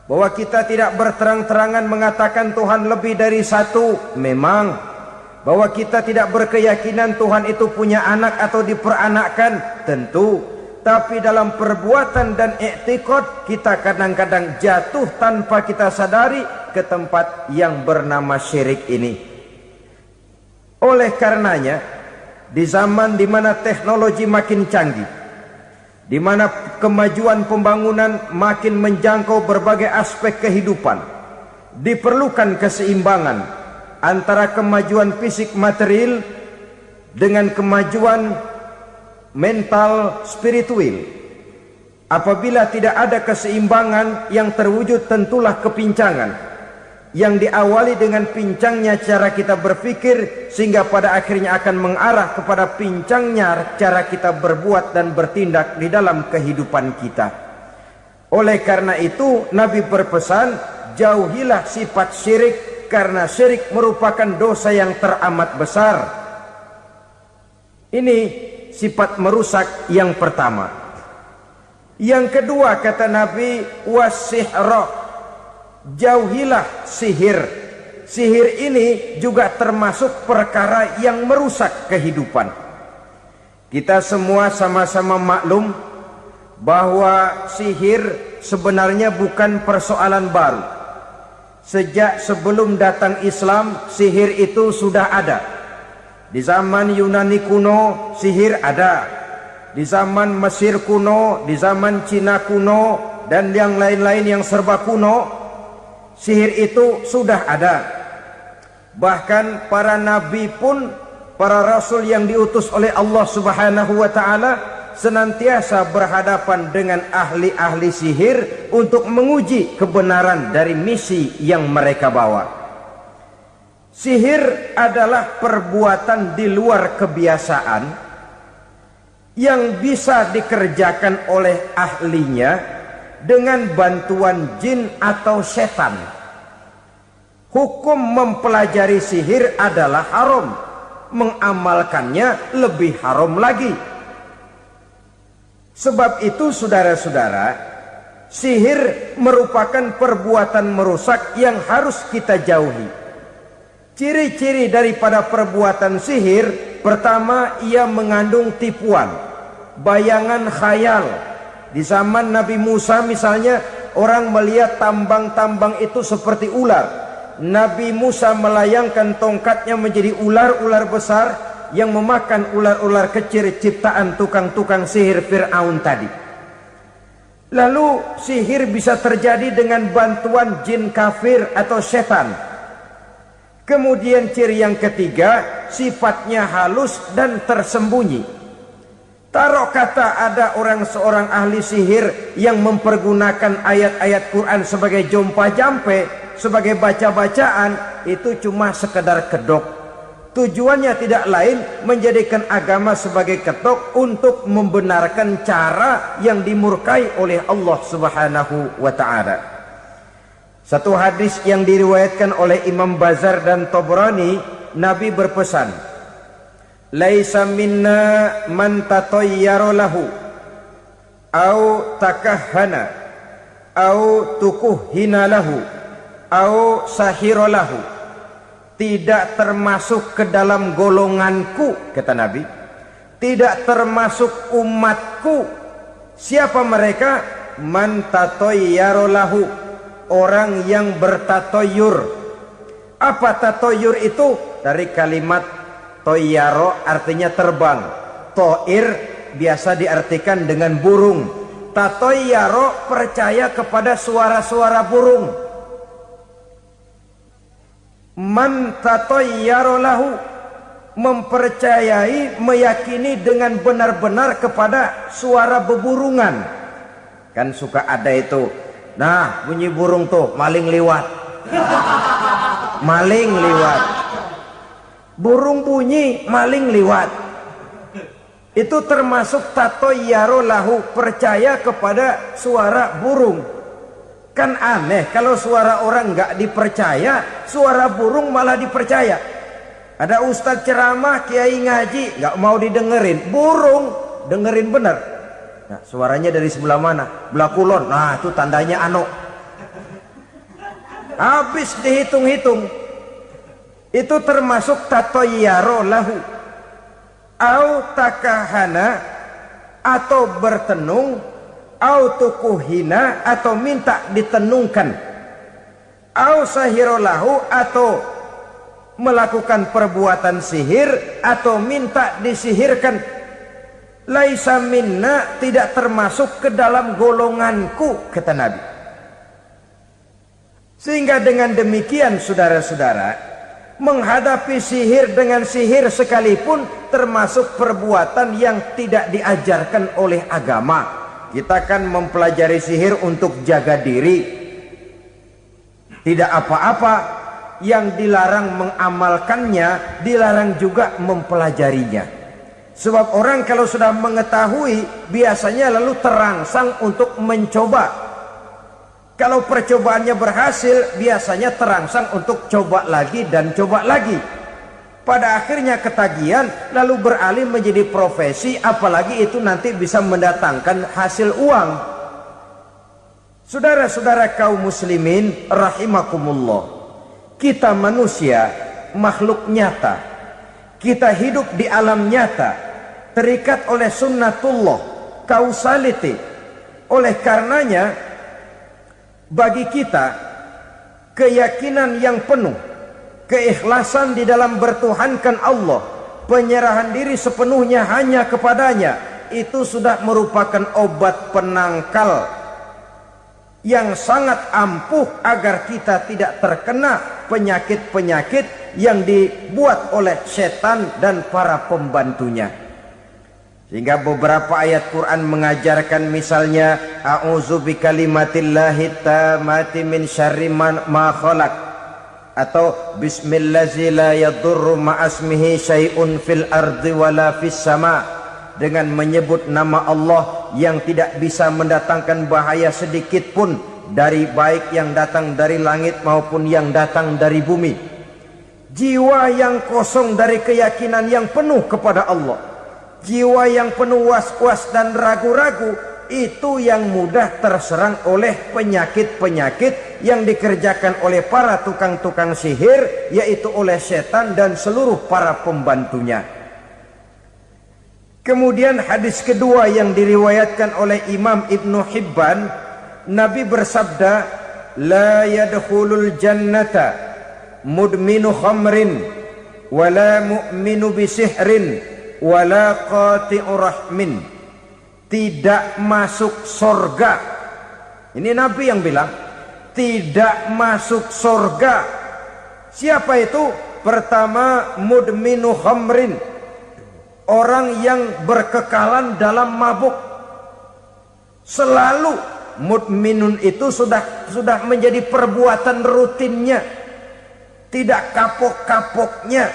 Speaker 1: Bahwa kita tidak berterang-terangan mengatakan Tuhan lebih dari satu, memang. Bahwa kita tidak berkeyakinan Tuhan itu punya anak atau diperanakkan, tentu. Tapi dalam perbuatan dan i'tiqad, kita kadang-kadang jatuh tanpa kita sadari ke tempat yang bernama syirik ini. Oleh karenanya, di zaman di mana teknologi makin canggih, di mana kemajuan pembangunan makin menjangkau berbagai aspek kehidupan, diperlukan keseimbangan antara kemajuan fisik material dengan kemajuan mental spiritual. Apabila tidak ada keseimbangan yang terwujud, tentulah kepincangan yang diawali dengan pincangnya cara kita berpikir, sehingga pada akhirnya akan mengarah kepada pincangnya cara kita berbuat dan bertindak di dalam kehidupan kita. Oleh karena itu Nabi berpesan, jauhilah sifat syirik, karena syirik merupakan dosa yang teramat besar. Ini sifat merusak yang pertama. Yang kedua, kata Nabi, wasihra, jauhilah sihir. Sihir ini juga termasuk perkara yang merusak kehidupan. Kita semua sama-sama maklum bahwa sihir sebenarnya bukan persoalan baru. Sejak sebelum datang Islam, sihir itu sudah ada. Di zaman Yunani kuno, sihir ada. Di zaman Mesir kuno, di zaman Cina kuno, dan yang lain-lain yang serba kuno, sihir itu sudah ada. Bahkan para nabi pun, para rasul yang diutus oleh Allah Subhanahu wa ta'ala, senantiasa berhadapan dengan ahli-ahli sihir untuk menguji kebenaran dari misi yang mereka bawa. Sihir adalah perbuatan di luar kebiasaan yang bisa dikerjakan oleh ahlinya dengan bantuan jin atau setan. Hukum mempelajari sihir adalah haram, mengamalkannya lebih haram lagi. Sebab itu saudara-saudara, sihir merupakan perbuatan merusak yang harus kita jauhi. Ciri-ciri daripada perbuatan sihir, pertama, ia mengandung tipuan, bayangan khayal. Di zaman Nabi Musa misalnya, orang melihat tambang-tambang itu seperti ular. Nabi Musa melayangkan tongkatnya menjadi ular-ular besar yang memakan ular-ular kecil ciptaan tukang-tukang sihir Fir'aun tadi. Lalu sihir bisa terjadi dengan bantuan jin kafir atau setan. Kemudian ciri yang ketiga, sifatnya halus dan tersembunyi. Taruh kata ada seorang ahli sihir yang mempergunakan ayat-ayat Quran sebagai jompa-jampe, sebagai baca-bacaan, itu cuma sekedar kedok. Tujuannya tidak lain menjadikan agama sebagai ketok untuk membenarkan cara yang dimurkai oleh Allah Subhanahu wa ta'ala. Satu hadis yang diriwayatkan oleh Imam Bazar dan Tabrani, Nabi berpesan, "Laisa minna man tatayyara lahu au takahhana au tukuhhina lahu au sahira lahu." Tidak termasuk ke dalam golonganku, kata Nabi. Tidak termasuk umatku. Siapa mereka? Man tatayyara lahu, orang yang bertatoyur. Apa tatoyur itu? Dari kalimat toyaro, artinya terbang. Toir biasa diartikan dengan burung. Tatoyaro percaya kepada suara-suara burung. Man tatayyara lahu, mempercayai, meyakini dengan benar-benar kepada suara beburungan. Kan suka ada itu, nah bunyi burung tuh, maling liwat. Maling liwat. Burung bunyi, maling liwat. Itu termasuk tatayyara lahu, percaya kepada suara burung. Kan aneh kalau suara orang nggak dipercaya, suara burung malah dipercaya. Ada ustadz ceramah, kiai ngaji, nggak mau didengerin, burung dengerin bener. Nah, suaranya dari sebelah mana? Belah kulon. Nah, itu tandanya ano. Habis dihitung-hitung, itu termasuk tatayyara lahu. Au takahana, atau bertenung, au tukuhina, atau minta ditenungkan, au sahirolahu, atau melakukan perbuatan sihir atau minta disihirkan. Laisa minna, tidak termasuk ke dalam golonganku, kata Nabi. Sehingga dengan demikian saudara-saudara, menghadapi sihir dengan sihir sekalipun termasuk perbuatan yang tidak diajarkan oleh agama. Kita kan mempelajari sihir untuk jaga diri, tidak apa-apa. Yang dilarang mengamalkannya, dilarang juga mempelajarinya. Sebab orang kalau sudah mengetahui, biasanya lalu terangsang untuk mencoba. Kalau percobaannya berhasil, biasanya terangsang untuk coba lagi dan coba lagi. Pada akhirnya ketagihan, lalu beralih menjadi profesi, apalagi itu nanti bisa mendatangkan hasil uang. Saudara-saudara kaum muslimin rahimakumullah, kita manusia makhluk nyata, kita hidup di alam nyata, terikat oleh sunnatullah, causality. Oleh karenanya bagi kita keyakinan yang penuh, keikhlasan di dalam bertuhankan Allah, penyerahan diri sepenuhnya hanya kepadanya, itu sudah merupakan obat penangkal yang sangat ampuh agar kita tidak terkena penyakit-penyakit yang dibuat oleh setan dan para pembantunya. Sehingga beberapa ayat Quran mengajarkan, misalnya a'udzu bikalimatillahi tammati min syarri ma khalaq, atau bismillazi la yadurru ma'asmihi syai'un fil ardi wala fis sama, dengan menyebut nama Allah yang tidak bisa mendatangkan bahaya sedikit pun, dari baik yang datang dari langit maupun yang datang dari bumi. Jiwa yang kosong dari keyakinan yang penuh kepada Allah, jiwa yang penuh was-was dan ragu-ragu, itu yang mudah terserang oleh penyakit-penyakit yang dikerjakan oleh para tukang-tukang sihir, yaitu oleh setan dan seluruh para pembantunya. Kemudian hadis kedua yang diriwayatkan oleh Imam Ibnu Hibban, Nabi bersabda, la yadkhulul jannata mudminu khamrin wala mu'minu bisihrin wala qati'u rahmin. Tidak masuk surga. Ini Nabi yang bilang, tidak masuk surga. Siapa itu? Pertama, mudminu khamrin, orang yang berkekalan dalam mabuk. Selalu mudminun itu sudah menjadi perbuatan rutinnya, tidak kapok-kapoknya,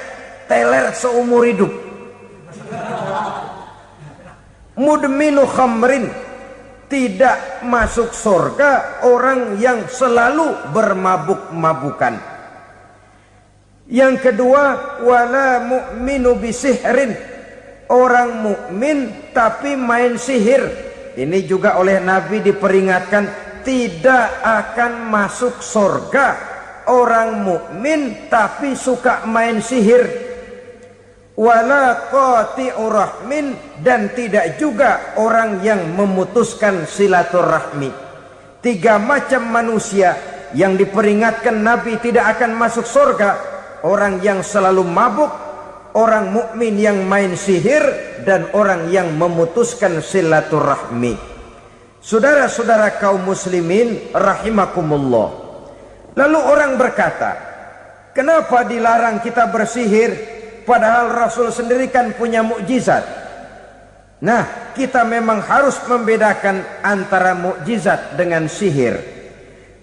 Speaker 1: teler seumur hidup. Mudminu khamrin, tidak masuk surga orang yang selalu bermabuk-mabukan. Yang kedua, wala mu'minu bisihrin, orang mukmin tapi main sihir. Ini juga oleh Nabi diperingatkan, tidak akan masuk surga orang mukmin tapi suka main sihir. Wala qati'u rahmin, dan tidak juga orang yang memutuskan silaturahmi. Tiga macam manusia yang diperingatkan Nabi tidak akan masuk surga: orang yang selalu mabuk, orang mukmin yang main sihir, dan orang yang memutuskan silaturahmi. Saudara-saudara kaum muslimin rahimakumullah. Lalu orang berkata, kenapa dilarang kita bersihir? Padahal Rasul sendiri kan punya mukjizat. Nah, kita memang harus membedakan antara mukjizat dengan sihir.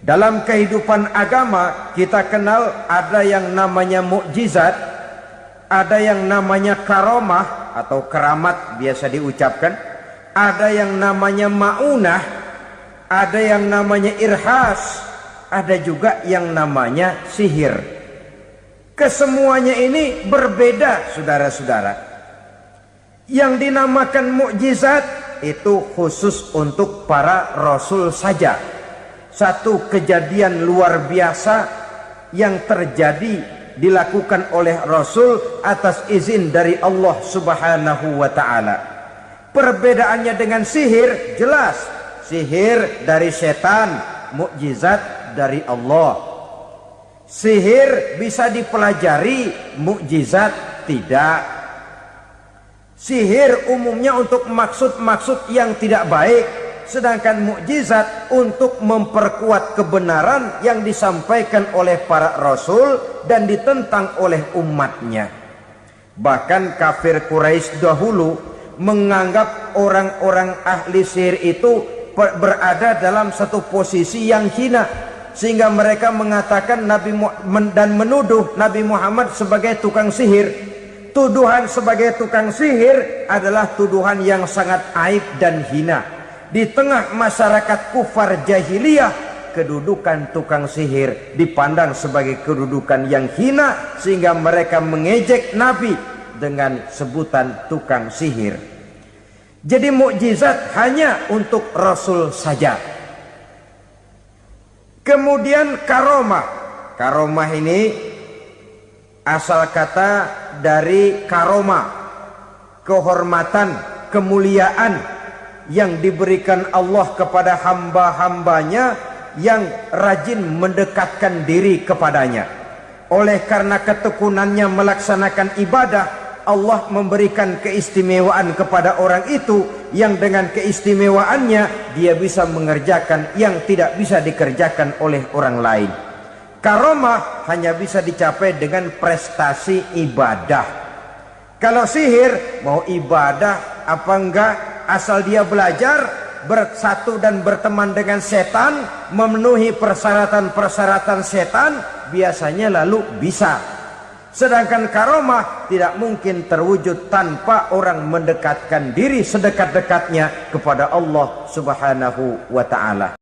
Speaker 1: Dalam kehidupan agama kita kenal ada yang namanya mukjizat, ada yang namanya karomah atau keramat biasa diucapkan, ada yang namanya maunah, ada yang namanya irhas, ada juga yang namanya sihir. Kesemuanya ini berbeda, saudara-saudara. Yang dinamakan mukjizat itu khusus untuk para rasul saja. Satu kejadian luar biasa yang terjadi dilakukan oleh rasul atas izin dari Allah Subhanahu wa taala. Perbedaannya dengan sihir jelas. Sihir dari setan, mukjizat dari Allah. Sihir bisa dipelajari, mukjizat tidak. Sihir umumnya untuk maksud-maksud yang tidak baik, sedangkan mukjizat untuk memperkuat kebenaran yang disampaikan oleh para rasul dan ditentang oleh umatnya. Bahkan kafir Quraisy dahulu menganggap orang-orang ahli sihir itu berada dalam satu posisi yang hina, sehingga mereka mengatakan dan menuduh Nabi Muhammad sebagai tukang sihir. Tuduhan sebagai tukang sihir adalah tuduhan yang sangat aib dan hina. Di tengah masyarakat kufar jahiliyah, kedudukan tukang sihir dipandang sebagai kedudukan yang hina, sehingga mereka mengejek Nabi dengan sebutan tukang sihir. Jadi mukjizat hanya untuk Rasul saja. Kemudian karomah. Karomah ini asal kata dari karomah, kehormatan, kemuliaan yang diberikan Allah kepada hamba-hambanya yang rajin mendekatkan diri kepadanya. Oleh karena ketekunannya melaksanakan ibadah, Allah memberikan keistimewaan kepada orang itu, yang dengan keistimewaannya dia bisa mengerjakan yang tidak bisa dikerjakan oleh orang lain. Karomah hanya bisa dicapai dengan prestasi ibadah. Kalau sihir, mau ibadah apa enggak, asal dia belajar, bersatu dan berteman dengan setan, memenuhi persyaratan-persyaratan setan, biasanya lalu bisa. Sedangkan karomah tidak mungkin terwujud tanpa orang mendekatkan diri sedekat-dekatnya kepada Allah Subhanahu wa ta'ala.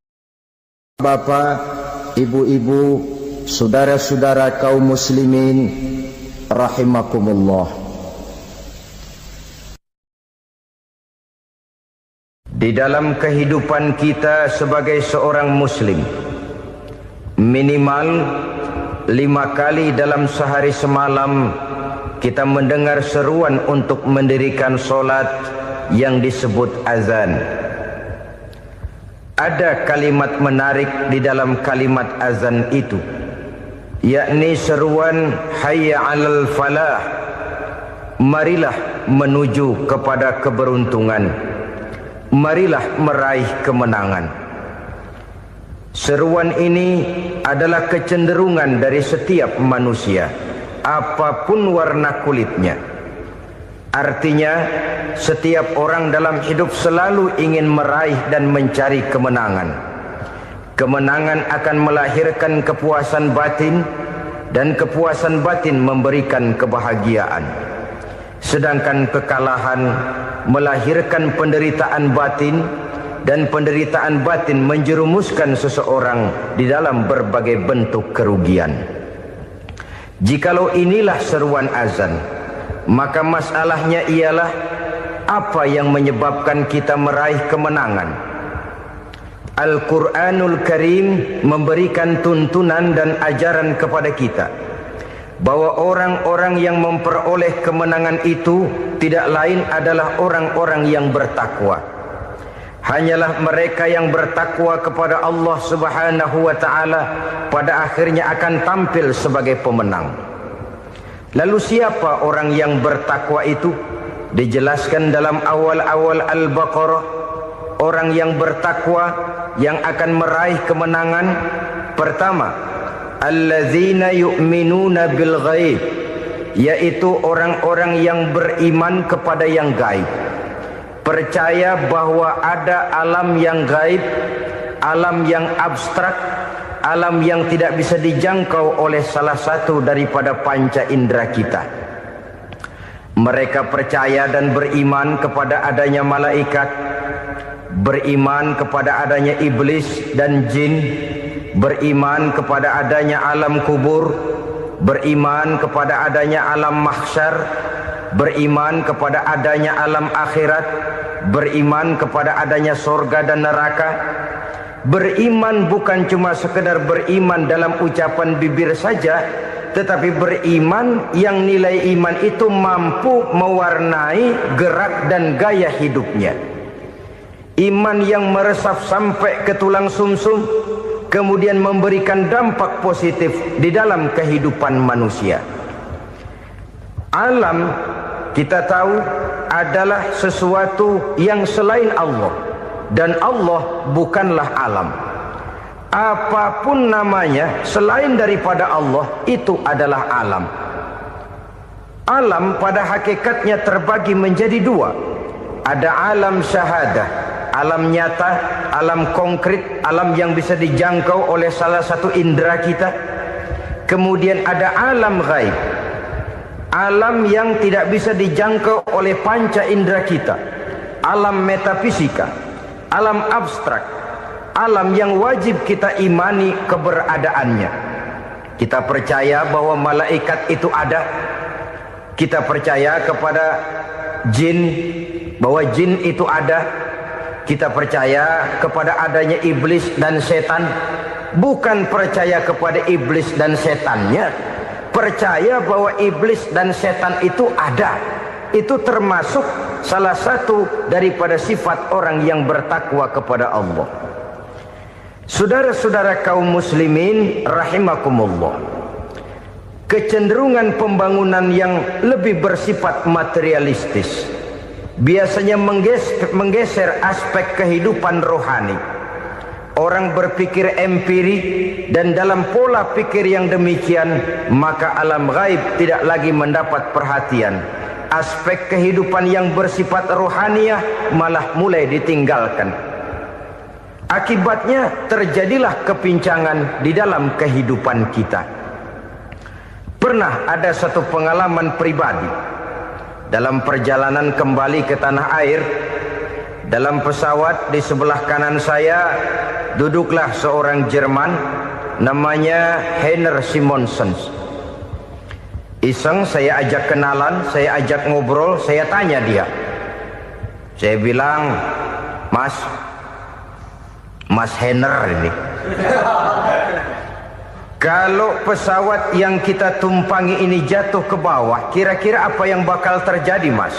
Speaker 1: Bapak, ibu-ibu, saudara-saudara kaum muslimin rahimakumullah. Di dalam kehidupan kita sebagai seorang muslim, minimal 5 kali dalam sehari semalam kita mendengar seruan untuk mendirikan solat yang disebut azan. Ada kalimat menarik di dalam kalimat azan itu, yakni seruan hayya 'alal falah, marilah menuju kepada keberuntungan, marilah meraih kemenangan. Seruan ini adalah kecenderungan dari setiap manusia, apapun warna kulitnya. Artinya, setiap orang dalam hidup selalu ingin meraih dan mencari kemenangan. Kemenangan akan melahirkan kepuasan batin, dan kepuasan batin memberikan kebahagiaan. Sedangkan kekalahan melahirkan penderitaan batin, dan penderitaan batin menjerumuskan seseorang di dalam berbagai bentuk kerugian. Jikalau inilah seruan azan, maka masalahnya ialah apa yang menyebabkan kita meraih kemenangan. Al-Quranul Karim memberikan tuntunan dan ajaran kepada kita bahwa orang-orang yang memperoleh kemenangan itu tidak lain adalah orang-orang yang bertakwa. Hanyalah mereka yang bertakwa kepada Allah Subhanahu wa ta'ala pada akhirnya akan tampil sebagai pemenang. Lalu siapa orang yang bertakwa itu? Dijelaskan dalam awal-awal Al-Baqarah, orang yang bertakwa yang akan meraih kemenangan. Pertama, allazina yu'minuna bil ghaib, yaitu orang-orang yang beriman kepada yang gaib, percaya bahwa ada alam yang gaib, alam yang abstrak, alam yang tidak bisa dijangkau oleh salah satu daripada panca indera kita. Mereka percaya dan beriman kepada adanya malaikat, beriman kepada adanya iblis dan jin, beriman kepada adanya alam kubur, beriman kepada adanya alam mahsyar, beriman kepada adanya alam akhirat, beriman kepada adanya sorga dan neraka. Beriman bukan cuma sekedar beriman dalam ucapan bibir saja, tetapi beriman yang nilai iman itu mampu mewarnai gerak dan gaya hidupnya. Iman yang meresap sampai ke tulang sumsum, kemudian memberikan dampak positif di dalam kehidupan manusia. Alam, kita tahu, adalah sesuatu yang selain Allah, dan Allah bukanlah alam. Apapun namanya selain daripada Allah, itu adalah alam. Alam pada hakikatnya terbagi menjadi dua. Ada alam syahadah, alam nyata, alam konkret, alam yang bisa dijangkau oleh salah satu indera kita. Kemudian ada alam ghaib, alam yang tidak bisa dijangkau oleh panca indera kita, alam metafisika, alam abstrak, alam yang wajib kita imani keberadaannya. Kita percaya bahwa malaikat itu ada, kita percaya kepada jin, bahwa jin itu ada, kita percaya kepada adanya iblis dan setan. Bukan percaya kepada iblis dan setannya, percaya bahwa iblis dan setan itu ada. Itu termasuk salah satu daripada sifat orang yang bertakwa kepada Allah. Saudara-saudara kaum muslimin rahimakumullah, kecenderungan pembangunan yang lebih bersifat materialistis biasanya menggeser aspek kehidupan rohani. Orang berpikir empiri, dan dalam pola pikir yang demikian, maka alam gaib tidak lagi mendapat perhatian. Aspek kehidupan yang bersifat rohaniah malah mulai ditinggalkan. Akibatnya terjadilah kepincangan di dalam kehidupan kita. pernah ada satu pengalaman pribadi. Dalam perjalanan kembali ke tanah air, dalam pesawat di sebelah kanan saya duduklah seorang Jerman, namanya Heiner Simonsen. Iseng saya ajak kenalan, saya ajak ngobrol, saya tanya dia. Saya bilang, Mas Heiner ini, kalau pesawat yang kita tumpangi ini jatuh ke bawah, kira-kira apa yang bakal terjadi, Mas?